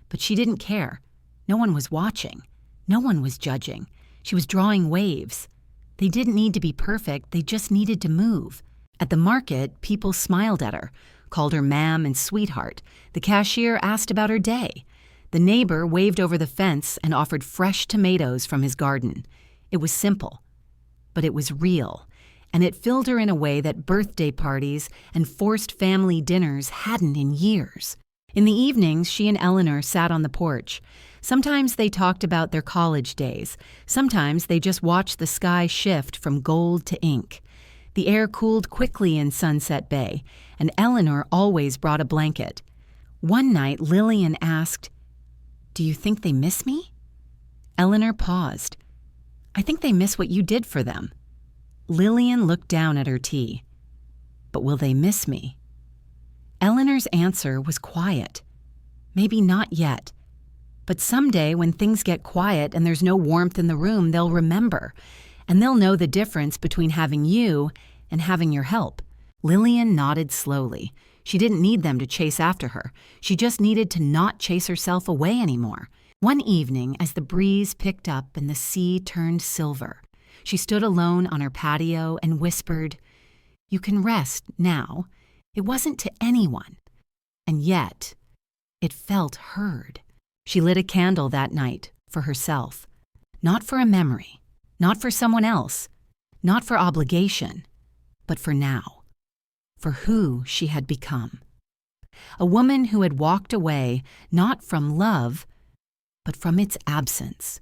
But she didn't care. No one was watching. No one was judging. She was drawing waves. They didn't need to be perfect, they just needed to move. At the market, people smiled at her, called her ma'am and sweetheart. The cashier asked about her day. The neighbor waved over the fence and offered fresh tomatoes from his garden. It was simple, but it was real, and it filled her in a way that birthday parties and forced family dinners hadn't in years. In the evenings, she and Eleanor sat on the porch. Sometimes they talked about their college days. Sometimes they just watched the sky shift from gold to ink. The air cooled quickly in Sunset Bay, and Eleanor always brought a blanket. One night, Lillian asked, "Do you think they miss me?" Eleanor paused. "I think they miss what you did for them." Lillian looked down at her tea. "But will they miss me?" Eleanor's answer was quiet. "Maybe not yet. But someday when things get quiet and there's no warmth in the room, they'll remember. And they'll know the difference between having you and having your help." Lillian nodded slowly. She didn't need them to chase after her. She just needed to not chase herself away anymore. One evening, as the breeze picked up and the sea turned silver, she stood alone on her patio and whispered, "You can rest now." It wasn't to anyone. And yet, it felt heard. She lit a candle that night for herself. Not for a memory. Not for someone else. Not for obligation. But for now. For who she had become. A woman who had walked away not from love, but from its absence.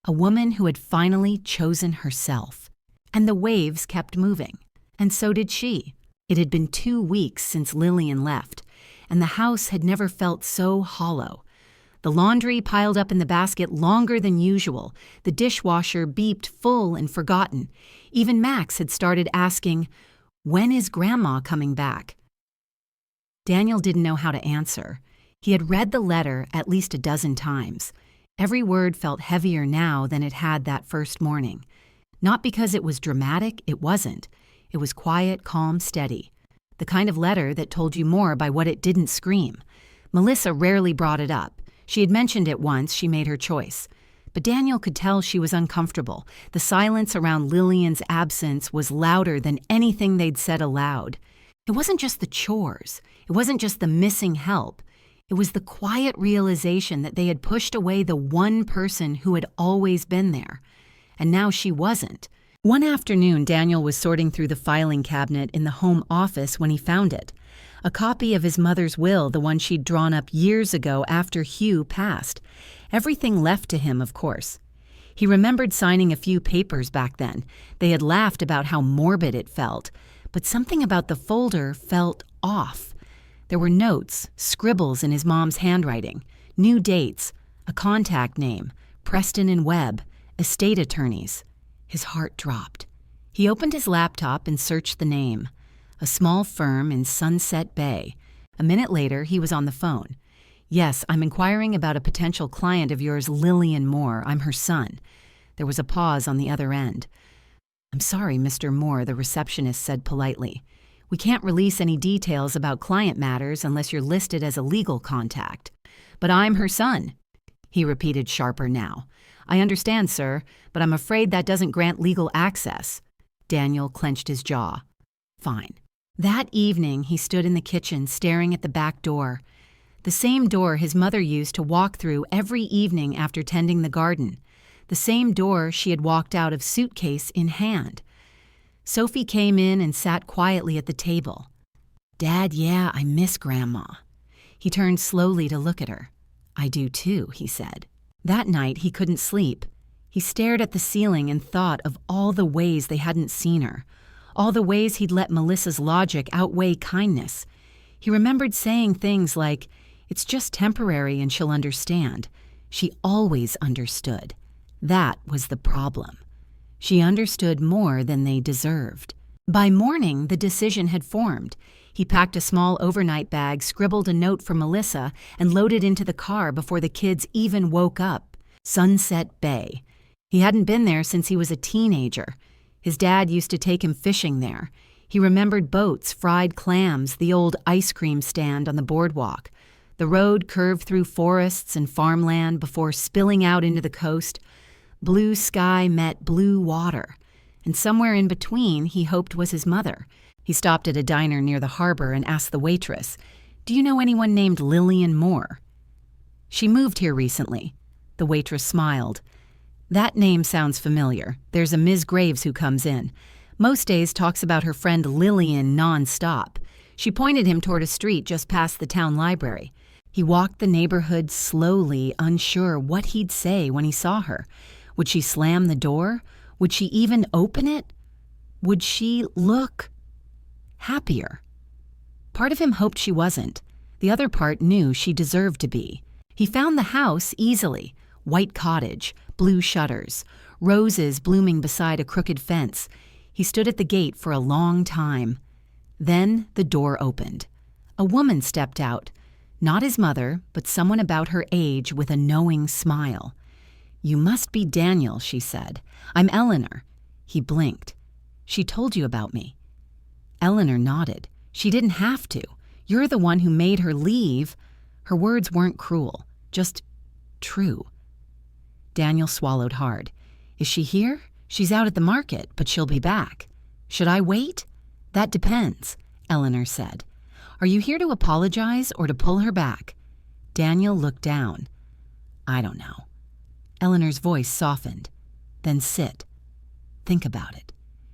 A woman who had finally chosen herself. And the waves kept moving. And so did she. It had been 2 weeks since Lillian left, and the house had never felt so hollow. The laundry piled up in the basket longer than usual. The dishwasher beeped full and forgotten. Even Max had started asking, "When is Grandma coming back?" Daniel didn't know how to answer. He had read the letter at least a dozen times. Every word felt heavier now than it had that first morning. Not because it was dramatic, it wasn't. It was quiet, calm, steady. The kind of letter that told you more by what it didn't scream. Melissa rarely brought it up. She had mentioned it once she made her choice. But Daniel could tell she was uncomfortable. The silence around Lillian's absence was louder than anything they'd said aloud. It wasn't just the chores. It wasn't just the missing help. It was the quiet realization that they had pushed away the one person who had always been there. And now she wasn't. One afternoon, Daniel was sorting through the filing cabinet in the home office when he found it. A copy of his mother's will, the one she'd drawn up years ago after Hugh passed. Everything left to him, of course. He remembered signing a few papers back then. They had laughed about how morbid it felt. But something about the folder felt off. There were notes, scribbles in his mom's handwriting, new dates, a contact name, Preston and Webb, estate attorneys. His heart dropped. He opened his laptop and searched the name. A small firm in Sunset Bay. A minute later, he was on the phone. "Yes, I'm inquiring about a potential client of yours, Lillian Moore. I'm her son." There was a pause on the other end. "I'm sorry, Mr. Moore," the receptionist said politely. "We can't release any details about client matters unless you're listed as a legal contact." "But I'm her son," he repeated sharper now. "I understand, sir, but I'm afraid that doesn't grant legal access." Daniel clenched his jaw. "Fine." That evening, he stood in the kitchen staring at the back door. The same door his mother used to walk through every evening after tending the garden. The same door she had walked out of, suitcase in hand. Sophie came in and sat quietly at the table. "Dad, yeah, I miss Grandma." He turned slowly to look at her. "I do too," he said. That night, he couldn't sleep. He stared at the ceiling and thought of all the ways they hadn't seen her, all the ways he'd let Melissa's logic outweigh kindness. He remembered saying things like, "It's just temporary and she'll understand." She always understood. That was the problem. She understood more than they deserved. By morning, the decision had formed. He packed a small overnight bag, scribbled a note for Melissa, and loaded into the car before the kids even woke up. Sunset Bay. He hadn't been there since he was a teenager. His dad used to take him fishing there. He remembered boats, fried clams, the old ice cream stand on the boardwalk. The road curved through forests and farmland before spilling out into the coast. Blue sky met blue water, and somewhere in between he hoped was his mother. He stopped at a diner near the harbor and asked the waitress, "Do you know anyone named Lillian Moore?" "She moved here recently." The waitress smiled. "That name sounds familiar. There's a Ms. Graves who comes in. Most days talks about her friend Lillian non-stop." She pointed him toward a street just past the town library. He walked the neighborhood slowly, unsure what he'd say when he saw her. Would she slam the door? Would she even open it? Would she look happier? Part of him hoped she wasn't. The other part knew she deserved to be. He found the house easily. White cottage, blue shutters, roses blooming beside a crooked fence. He stood at the gate for a long time. Then the door opened. A woman stepped out. Not his mother, but someone about her age with a knowing smile. "You must be Daniel," she said. "I'm Eleanor." He blinked. "She told you about me." Eleanor nodded. "She didn't have to. You're the one who made her leave." Her words weren't cruel, just true. Daniel swallowed hard. "Is she here? She's out at the market, but she'll be back." "Should I wait?" "That depends," Eleanor said. "Are you here to apologize or to pull her back?" Daniel looked down. "I don't know." Eleanor's voice softened. "Then sit. Think about it.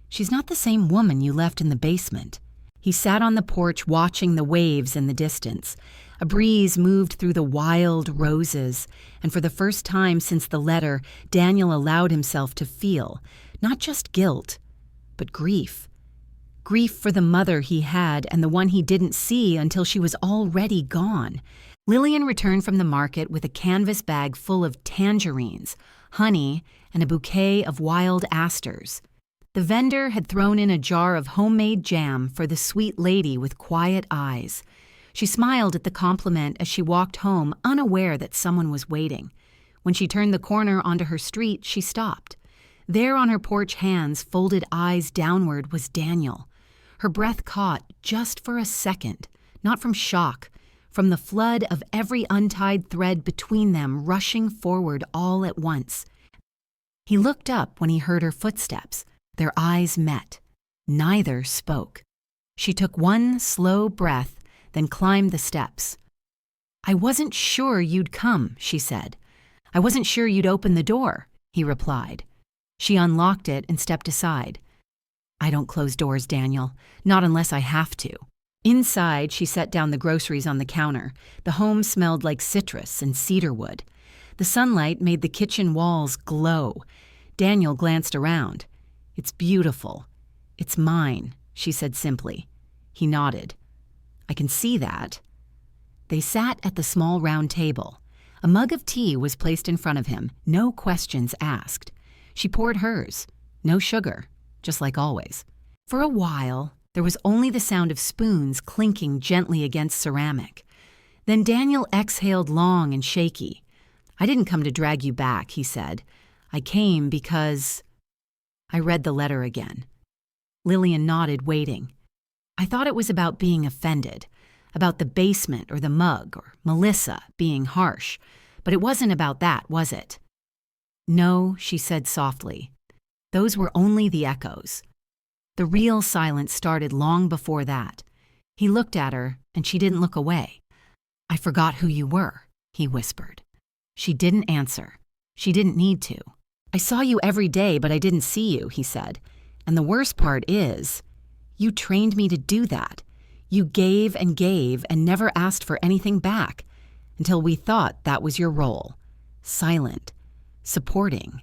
She's not the same woman you left in the basement." He sat on the porch watching the waves in the distance. A breeze moved through the wild roses, and for the first time since the letter, Daniel allowed himself to feel, not just guilt, but grief. Grief for the mother he had and the one he didn't see until she was already gone. Lillian returned from the market with a canvas bag full of tangerines, honey, and a bouquet of wild asters. The vendor had thrown in a jar of homemade jam for the sweet lady with quiet eyes. She smiled at the compliment as she walked home, unaware that someone was waiting. When she turned the corner onto her street, she stopped. There on her porch hands, folded eyes downward, was Daniel. Her breath caught just for a second, not from shock, from the flood of every untied thread between them rushing forward all at once. He looked up when he heard her footsteps. Their eyes met. Neither spoke. She took one slow breath, then climbed the steps. "I wasn't sure you'd come," she said. "I wasn't sure you'd open the door," he replied. She unlocked it and stepped aside. "I don't close doors, Daniel, not unless I have to." Inside, she set down the groceries on the counter. The home smelled like citrus and cedarwood. The sunlight made the kitchen walls glow. Daniel glanced around. "It's beautiful. It's mine," she said simply. He nodded. "I can see that." They sat at the small round table. A mug of tea was placed in front of him, no questions asked. She poured hers. No sugar, just like always. For a while, there was only the sound of spoons clinking gently against ceramic. Then Daniel exhaled long and shaky. "I didn't come to drag you back," he said. "I came because—" I read the letter again. Lillian nodded, waiting. "I thought it was about being offended, about the basement or the mug or Melissa being harsh, but it wasn't about that, was it?" "No," she said softly. "Those were only the echoes. The real silence started long before that." He looked at her, and she didn't look away. "I forgot who you were," he whispered. She didn't answer. She didn't need to. "I saw you every day, but I didn't see you," he said. "And the worst part is, you trained me to do that. You gave and never asked for anything back, until we thought that was your role. Silent, supporting,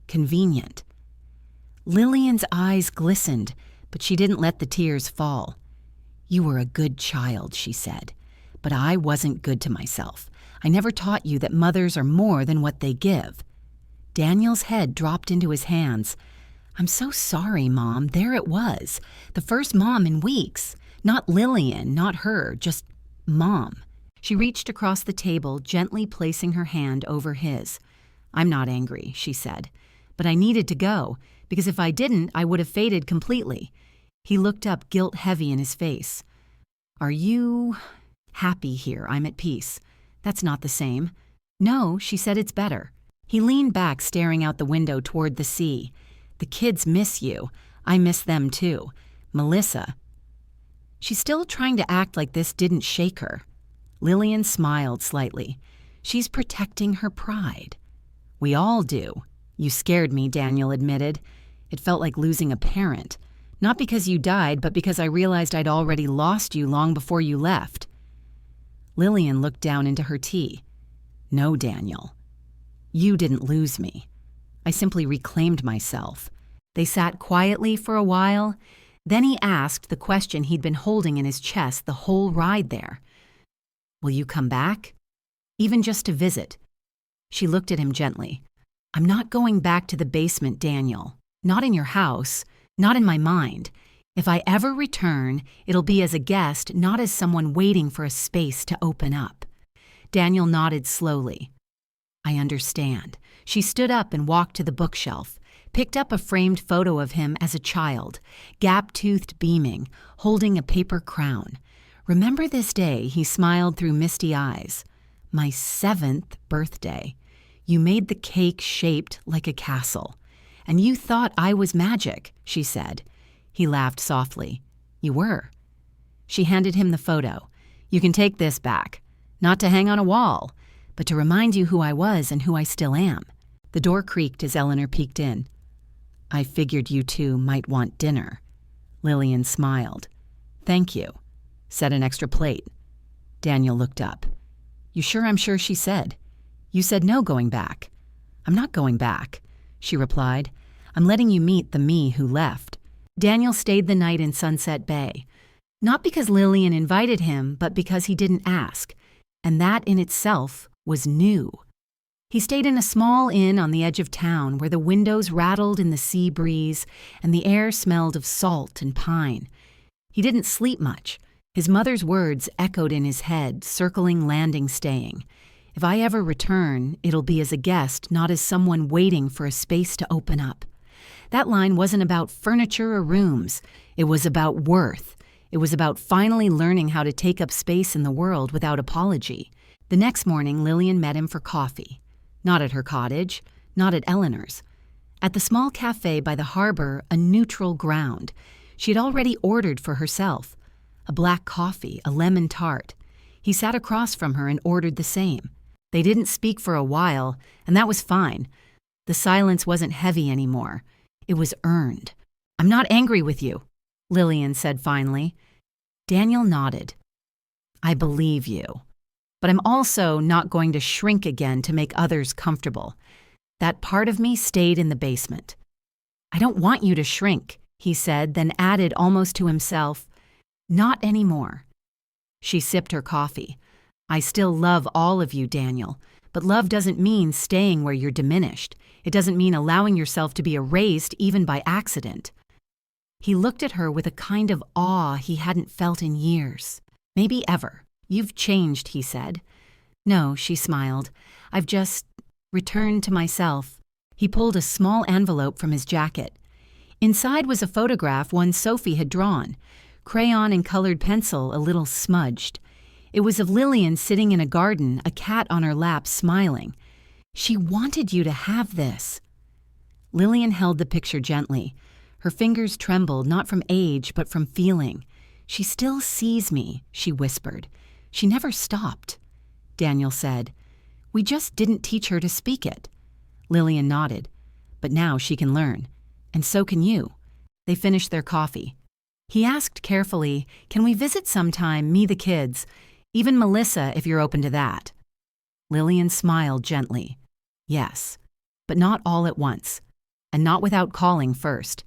convenient." Lillian's eyes glistened, but she didn't let the tears fall. "You were a good child," she said, "but I wasn't good to myself. I never taught you that mothers are more than what they give." Daniel's head dropped into his hands. "I'm so sorry, Mom. There it was. The first mom in weeks. Not Lillian, not her, just Mom." She reached across the table, gently placing her hand over his. "I'm not angry," she said, "but I needed to go, because if I didn't, I would have faded completely. He looked up, guilt heavy in his face. Are you happy here? I'm at peace. That's not the same. No, she said, it's better. He leaned back, staring out the window toward the sea. The kids miss you. I miss them too. Melissa. She's still trying to act like this didn't shake her. Lillian smiled slightly. She's protecting her pride. We all do. You scared me, Daniel admitted. It felt like losing a parent. Not because you died, but because I realized I'd already lost you long before you left. Lillian looked down into her tea. No, Daniel. You didn't lose me. I simply reclaimed myself. They sat quietly for a while. Then he asked the question he'd been holding in his chest the whole ride there. Will you come back? Even just to visit. She looked at him gently. I'm not going back to the basement, Daniel. Not in your house. Not in my mind. If I ever return, it'll be as a guest, not as someone waiting for a space to open up. Daniel nodded slowly. I understand. She stood up and walked to the bookshelf, picked up a framed photo of him as a child, gap-toothed, beaming, holding a paper crown. Remember this day, he smiled through misty eyes. My 7th birthday. You made the cake shaped like a castle. And you thought I was magic, she said. He laughed softly. You were. She handed him the photo. You can take this back. Not to hang on a wall, but to remind you who I was and who I still am. The door creaked as Eleanor peeked in. I figured you two might want dinner. Lillian smiled. Thank you. Set an extra plate. Daniel looked up. You sure? I'm sure, she said. You said no going back. I'm not going back, she replied. I'm letting you meet the me who left. Daniel stayed the night in Sunset Bay. Not because Lillian invited him, but because he didn't ask. And that in itself was new. He stayed in a small inn on the edge of town where the windows rattled in the sea breeze and the air smelled of salt and pine. He didn't sleep much. His mother's words echoed in his head, circling landing, staying. If I ever return, it'll be as a guest, not as someone waiting for a space to open up. That line wasn't about furniture or rooms. It was about worth. It was about finally learning how to take up space in the world without apology. The next morning, Lillian met him for coffee. Not at her cottage, not at Eleanor's. At the small cafe by the harbor, a neutral ground. She had already ordered for herself. A black coffee, a lemon tart. He sat across from her and ordered the same. They didn't speak for a while, and that was fine. The silence wasn't heavy anymore. It was earned. I'm not angry with you, Lillian said finally. Daniel nodded. I believe you. But I'm also not going to shrink again to make others comfortable. That part of me stayed in the basement. I don't want you to shrink, he said, then added almost to himself, not anymore. She sipped her coffee. I still love all of you, Daniel, but love doesn't mean staying where you're diminished. It doesn't mean allowing yourself to be erased even by accident. He looked at her with a kind of awe he hadn't felt in years, maybe ever. You've changed, he said. No, she smiled. I've just returned to myself. He pulled a small envelope from his jacket. Inside was a photograph one Sophie had drawn, crayon and colored pencil a little smudged. It was of Lillian sitting in a garden, a cat on her lap, smiling. She wanted you to have this. Lillian held the picture gently. Her fingers trembled, not from age, but from feeling. She still sees me, she whispered. She never stopped. Daniel said, We just didn't teach her to speak it. Lillian nodded. But now she can learn. And so can you. They finished their coffee. He asked carefully, Can we visit sometime, me the kids? Even Melissa, if you're open to that. Lillian smiled gently. Yes, but not all at once, and not without calling first.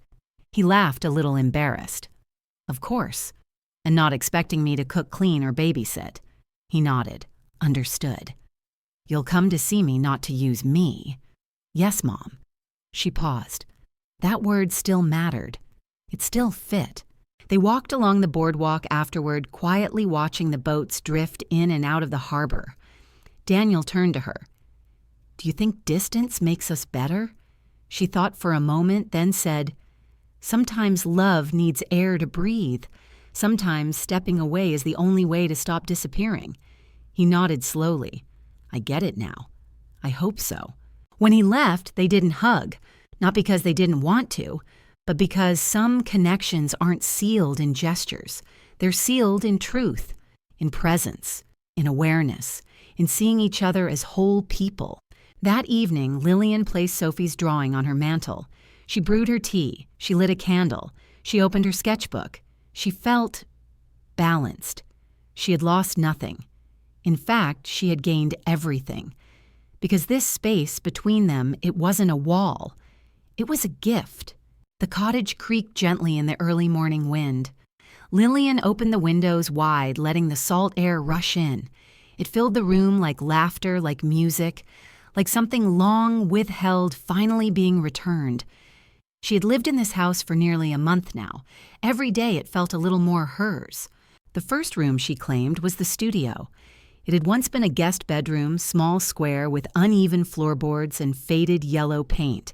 He laughed a little embarrassed. Of course, and not expecting me to cook, clean, or babysit. He nodded. Understood. You'll come to see me, not to use me. Yes, Mom. She paused. That word still mattered. It still fit. They walked along the boardwalk afterward, quietly watching the boats drift in and out of the harbor. Daniel turned to her. Do you think distance makes us better? She thought for a moment, then said, Sometimes love needs air to breathe. Sometimes stepping away is the only way to stop disappearing. He nodded slowly. I get it now. I hope so. When he left, they didn't hug, not because they didn't want to, but because some connections aren't sealed in gestures. They're sealed in truth, in presence, in awareness, in seeing each other as whole people. That evening, Lillian placed Sophie's drawing on her mantel. She brewed her tea. She lit a candle. She opened her sketchbook. She felt balanced. She had lost nothing. In fact, she had gained everything. Because this space between them, it wasn't a wall. It was a gift. The cottage creaked gently in the early morning wind. Lillian opened the windows wide, letting the salt air rush in. It filled the room like laughter, like music, like something long withheld finally being returned. She had lived in this house for nearly a month now. Every day it felt a little more hers. The first room, she claimed, was the studio. It had once been a guest bedroom, small square with uneven floorboards and faded yellow paint.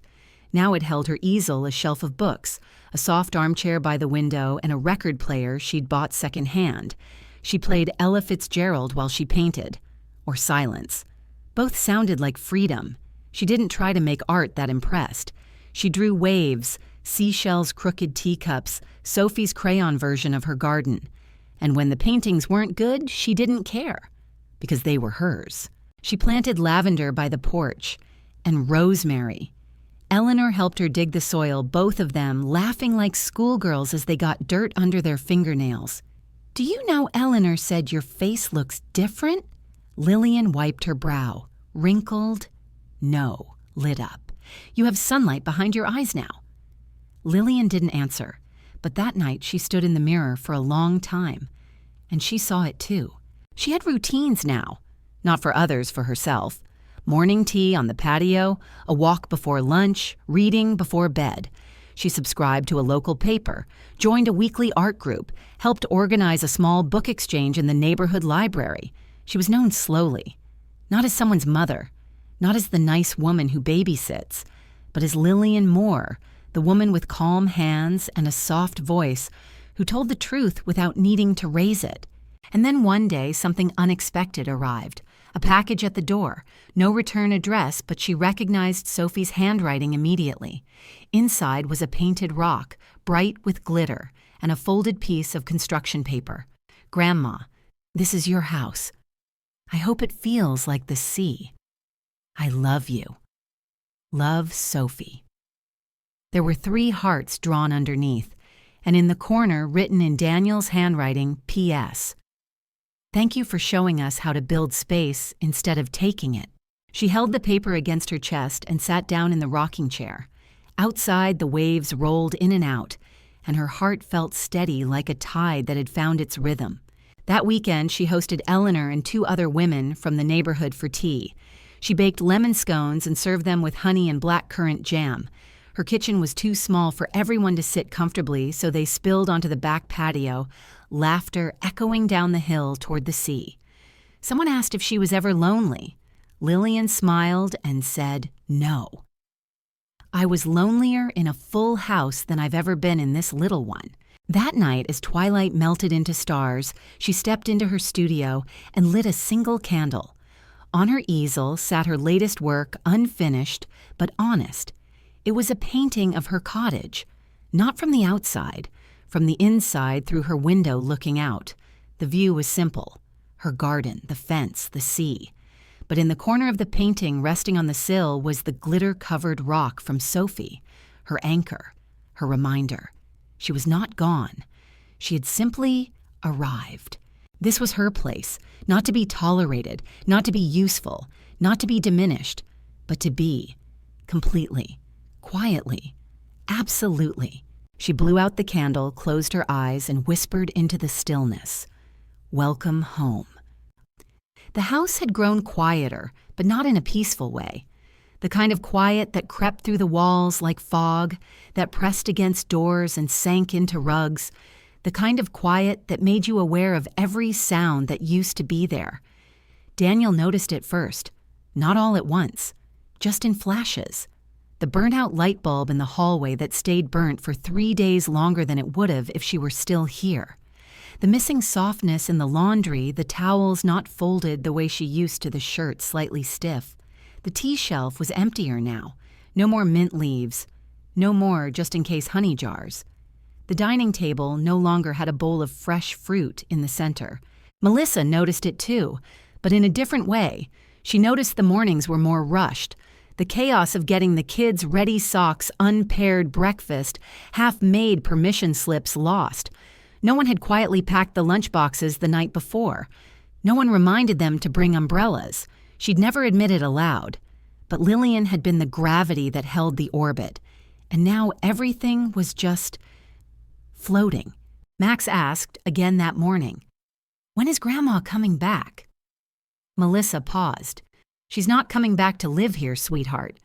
Now it held her easel, a shelf of books, a soft armchair by the window, and a record player she'd bought secondhand. She played Ella Fitzgerald while she painted. Or silence. Both sounded like freedom. She didn't try to make art that impressed. She drew waves, seashells' crooked teacups, Sophie's crayon version of her garden. And when the paintings weren't good, she didn't care. Because they were hers. She planted lavender by the porch, and rosemary. Eleanor helped her dig the soil, both of them laughing like schoolgirls as they got dirt under their fingernails. Do you know Eleanor said your face looks different? Lillian wiped her brow. Wrinkled? No, lit up. You have sunlight behind your eyes now. Lillian didn't answer, but that night she stood in the mirror for a long time, and she saw it too. She had routines now, not for others, for herself. Morning tea on the patio, a walk before lunch, reading before bed. She subscribed to a local paper, joined a weekly art group, helped organize a small book exchange in the neighborhood library. She was known slowly, not as someone's mother, not as the nice woman who babysits, but as Lillian Moore, the woman with calm hands and a soft voice who told the truth without needing to raise it. And then one day, something unexpected arrived. A package at the door. No return address, but she recognized Sophie's handwriting immediately. Inside was a painted rock, bright with glitter, and a folded piece of construction paper. Grandma, this is your house. I hope it feels like the sea. I love you. Love, Sophie. There were 3 hearts drawn underneath, and in the corner, written in Daniel's handwriting, P.S. Thank you for showing us how to build space instead of taking it. She held the paper against her chest and sat down in the rocking chair. Outside, the waves rolled in and out, and her heart felt steady like a tide that had found its rhythm. That weekend, she hosted Eleanor and 2 other women from the neighborhood for tea. She baked lemon scones and served them with honey and blackcurrant jam. Her kitchen was too small for everyone to sit comfortably, so they spilled onto the back patio, laughter echoing down the hill toward the sea. Someone asked if she was ever lonely. Lillian smiled and said, no. I was lonelier in a full house than I've ever been in this little one. That night, as twilight melted into stars, she stepped into her studio and lit a single candle. On her easel sat her latest work, unfinished, but honest. It was a painting of her cottage, not from the outside, from the inside through her window looking out. The view was simple, her garden, the fence, the sea. But in the corner of the painting, resting on the sill, was the glitter-covered rock from Sophie, her anchor, her reminder. She was not gone. She had simply arrived. This was her place, not to be tolerated, not to be useful, not to be diminished, but to be, completely, quietly, absolutely. She blew out the candle, closed her eyes, and whispered into the stillness, "Welcome home." The house had grown quieter, but not in a peaceful way. The kind of quiet that crept through the walls like fog, that pressed against doors and sank into rugs, the kind of quiet that made you aware of every sound that used to be there. Daniel noticed it first, not all at once, just in flashes. the burnt-out light bulb in the hallway that stayed burnt for 3 days longer than it would have if she were still here. The missing softness in the laundry, the towels not folded the way she used to, the shirt slightly stiff. The tea shelf was emptier now. No more mint leaves. No more just-in-case honey jars. The dining table no longer had a bowl of fresh fruit in the center. Melissa noticed it too, but in a different way. She noticed the mornings were more rushed. The chaos of getting the kids' ready socks, unpaired breakfast, half-made permission slips lost. No one had quietly packed the lunchboxes the night before. No one reminded them to bring umbrellas. She'd never admit it aloud. But Lillian had been the gravity that held the orbit. And now everything was just floating. Max asked again that morning, "When is Grandma coming back?" Melissa paused. "She's not coming back to live here, sweetheart."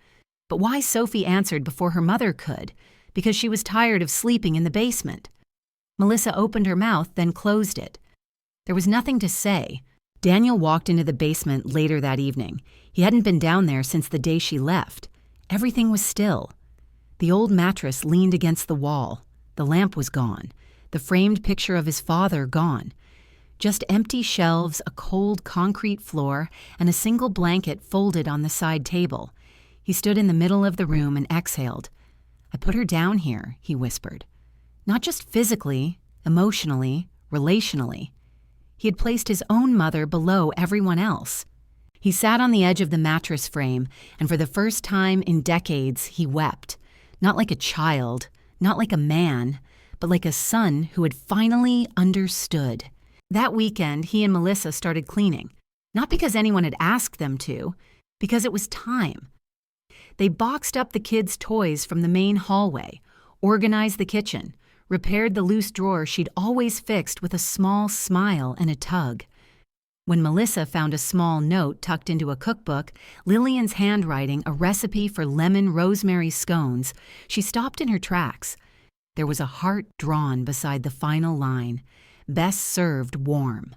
But why Sophie answered before her mother could? Because she was tired of sleeping in the basement. Melissa opened her mouth, then closed it. There was nothing to say. Daniel walked into the basement later that evening. He hadn't been down there since the day she left. Everything was still. The old mattress leaned against the wall. The lamp was gone. The framed picture of his father gone. Just empty shelves, a cold concrete floor, and a single blanket folded on the side table. He stood in the middle of the room and exhaled. "I put her down here," he whispered. Not just physically, emotionally, relationally. He had placed his own mother below everyone else. He sat on the edge of the mattress frame, and for the first time in decades, he wept. Not like a child, not like a man, but like a son who had finally understood. That weekend, he and Melissa started cleaning. Not because anyone had asked them to, because it was time. They boxed up the kids' toys from the main hallway, organized the kitchen, repaired the loose drawer she'd always fixed with a small smile and a tug. When Melissa found a small note tucked into a cookbook, Lillian's handwriting, a recipe for lemon rosemary scones, she stopped in her tracks. There was a heart drawn beside the final line. Best served warm.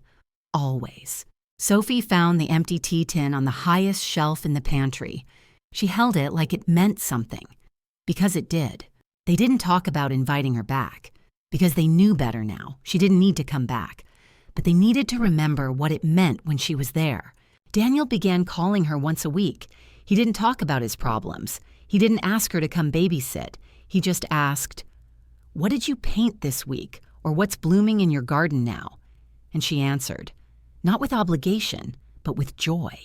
Always. Sophie found the empty tea tin on the highest shelf in the pantry. She held it like it meant something. Because it did. They didn't talk about inviting her back. Because they knew better now. She didn't need to come back. But they needed to remember what it meant when she was there. Daniel began calling her once a week. He didn't talk about his problems. He didn't ask her to come babysit. He just asked, "What did you paint this week? Or what's blooming in your garden now?" And she answered, not with obligation, but with joy.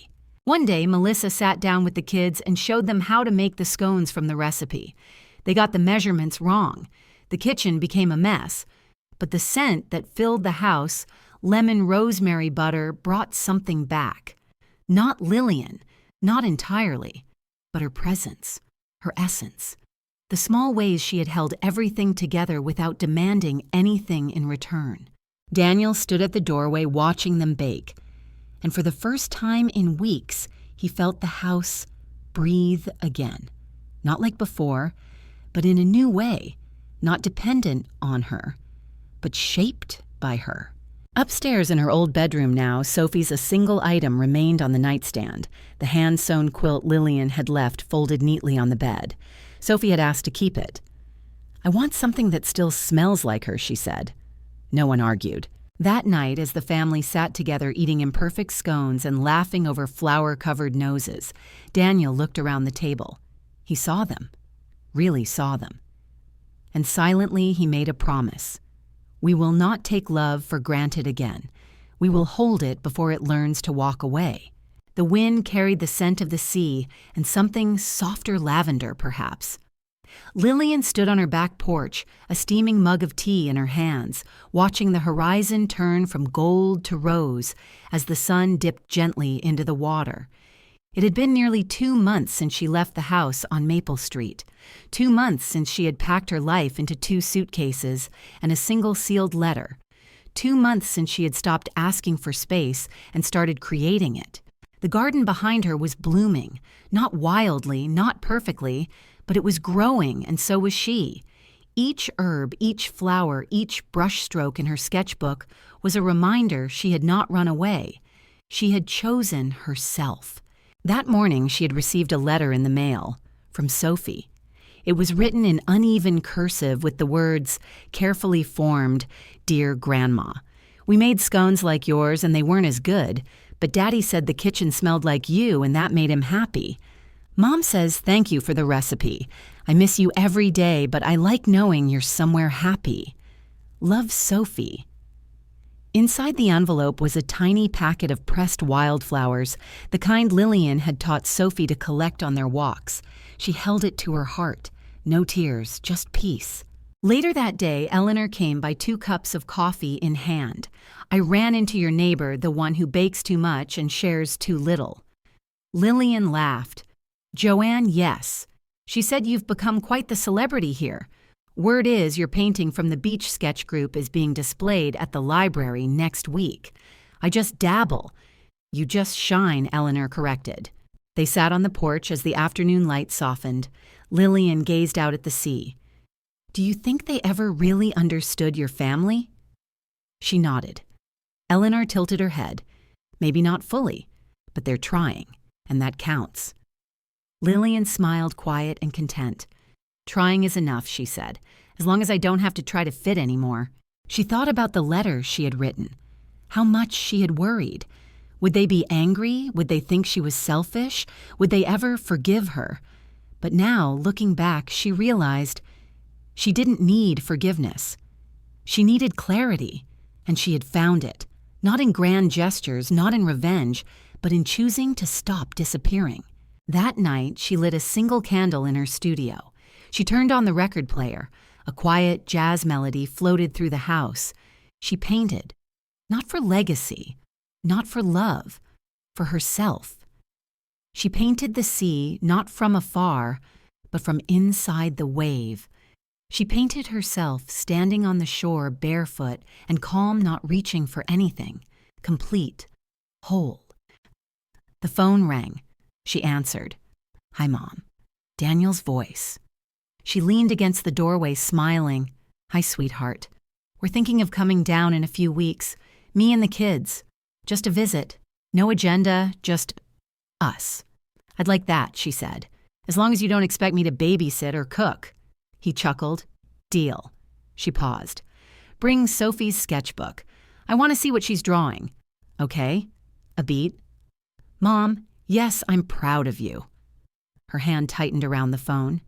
One day, Melissa sat down with the kids and showed them how to make the scones from the recipe. They got the measurements wrong. The kitchen became a mess. But the scent that filled the house, lemon rosemary butter, brought something back. Not Lillian, not entirely, but her presence, her essence. The small ways she had held everything together without demanding anything in return. Daniel stood at the doorway watching them bake. And for the first time in weeks, he felt the house breathe again. Not like before, but in a new way, not dependent on her, but shaped by her. Upstairs in her old bedroom now, Sophie's a single item remained on the nightstand, the hand-sewn quilt Lillian had left folded neatly on the bed. Sophie had asked to keep it. "I want something that still smells like her," she said. No one argued. That night, as the family sat together eating imperfect scones and laughing over flour-covered noses, Daniel looked around the table. He saw them. Really saw them. And silently he made a promise. We will not take love for granted again. We will hold it before it learns to walk away. The wind carried the scent of the sea and something softer lavender, perhaps. Lillian stood on her back porch, a steaming mug of tea in her hands, watching the horizon turn from gold to rose as the sun dipped gently into the water. It had been nearly 2 months since she left the house on Maple Street. 2 months since she had packed her life into 2 suitcases and a single sealed letter. 2 months since she had stopped asking for space and started creating it. The garden behind her was blooming, not wildly, not perfectly, but it was growing, and so was she. Each herb, each flower, each brushstroke in her sketchbook was a reminder she had not run away. She had chosen herself. That morning she had received a letter in the mail from Sophie. It was written in uneven cursive with the words, carefully formed, "Dear Grandma. We made scones like yours and they weren't as good, but Daddy said the kitchen smelled like you and that made him happy. Mom says thank you for the recipe. I miss you every day, but I like knowing you're somewhere happy. Love, Sophie." Inside the envelope was a tiny packet of pressed wildflowers, the kind Lillian had taught Sophie to collect on their walks. She held it to her heart. No tears, just peace. Later that day, Eleanor came by 2 cups of coffee in hand. "I ran into your neighbor, the one who bakes too much and shares too little." Lillian laughed. "Joanne, yes. She said you've become quite the celebrity here. Word is your painting from the beach sketch group is being displayed at the library next week. I just dabble." "You just shine," Eleanor corrected. They sat on the porch as the afternoon light softened. Lillian gazed out at the sea. "Do you think they ever really understood your family?" She nodded. Eleanor tilted her head. "Maybe not fully, but they're trying, and that counts." Lillian smiled, quiet and content. "Trying is enough," she said, "as long as I don't have to try to fit anymore." She thought about the letters she had written. How much she had worried. Would they be angry? Would they think she was selfish? Would they ever forgive her? But now, looking back, she realized she didn't need forgiveness. She needed clarity, and she had found it, not in grand gestures, not in revenge, but in choosing to stop disappearing. That night, she lit a single candle in her studio. She turned on the record player. A quiet jazz melody floated through the house. She painted, not for legacy, not for love, for herself. She painted the sea not from afar, but from inside the wave. She painted herself standing on the shore barefoot and calm, not reaching for anything, complete, whole. The phone rang. She answered. "Hi, Mom." Daniel's voice. She leaned against the doorway, smiling. "Hi, sweetheart. We're thinking of coming down in a few weeks. Me and the kids. Just a visit. No agenda, just us." "I'd like that," she said, "as long as you don't expect me to babysit or cook." He chuckled. "Deal." She paused. "Bring Sophie's sketchbook. I want to see what she's drawing." "Okay." A beat. "Mom, yes, I'm proud of you." Her hand tightened around the phone.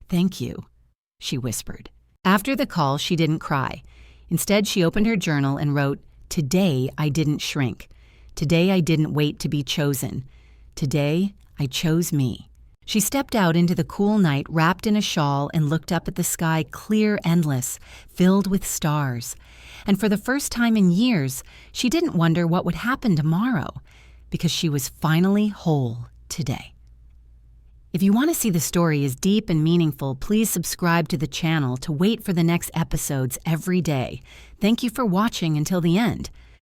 "Thank you," she whispered. After the call, she didn't cry. Instead, she opened her journal and wrote, "Today I didn't shrink. Today I didn't wait to be chosen. Today I chose me." She stepped out into the cool night wrapped in a shawl and looked up at the sky, clear, endless, filled with stars. And for the first time in years, she didn't wonder what would happen tomorrow, because she was finally whole today. If you want to see the story as deep and meaningful, please subscribe to the channel to wait for the next episodes every day. Thank you for watching until the end.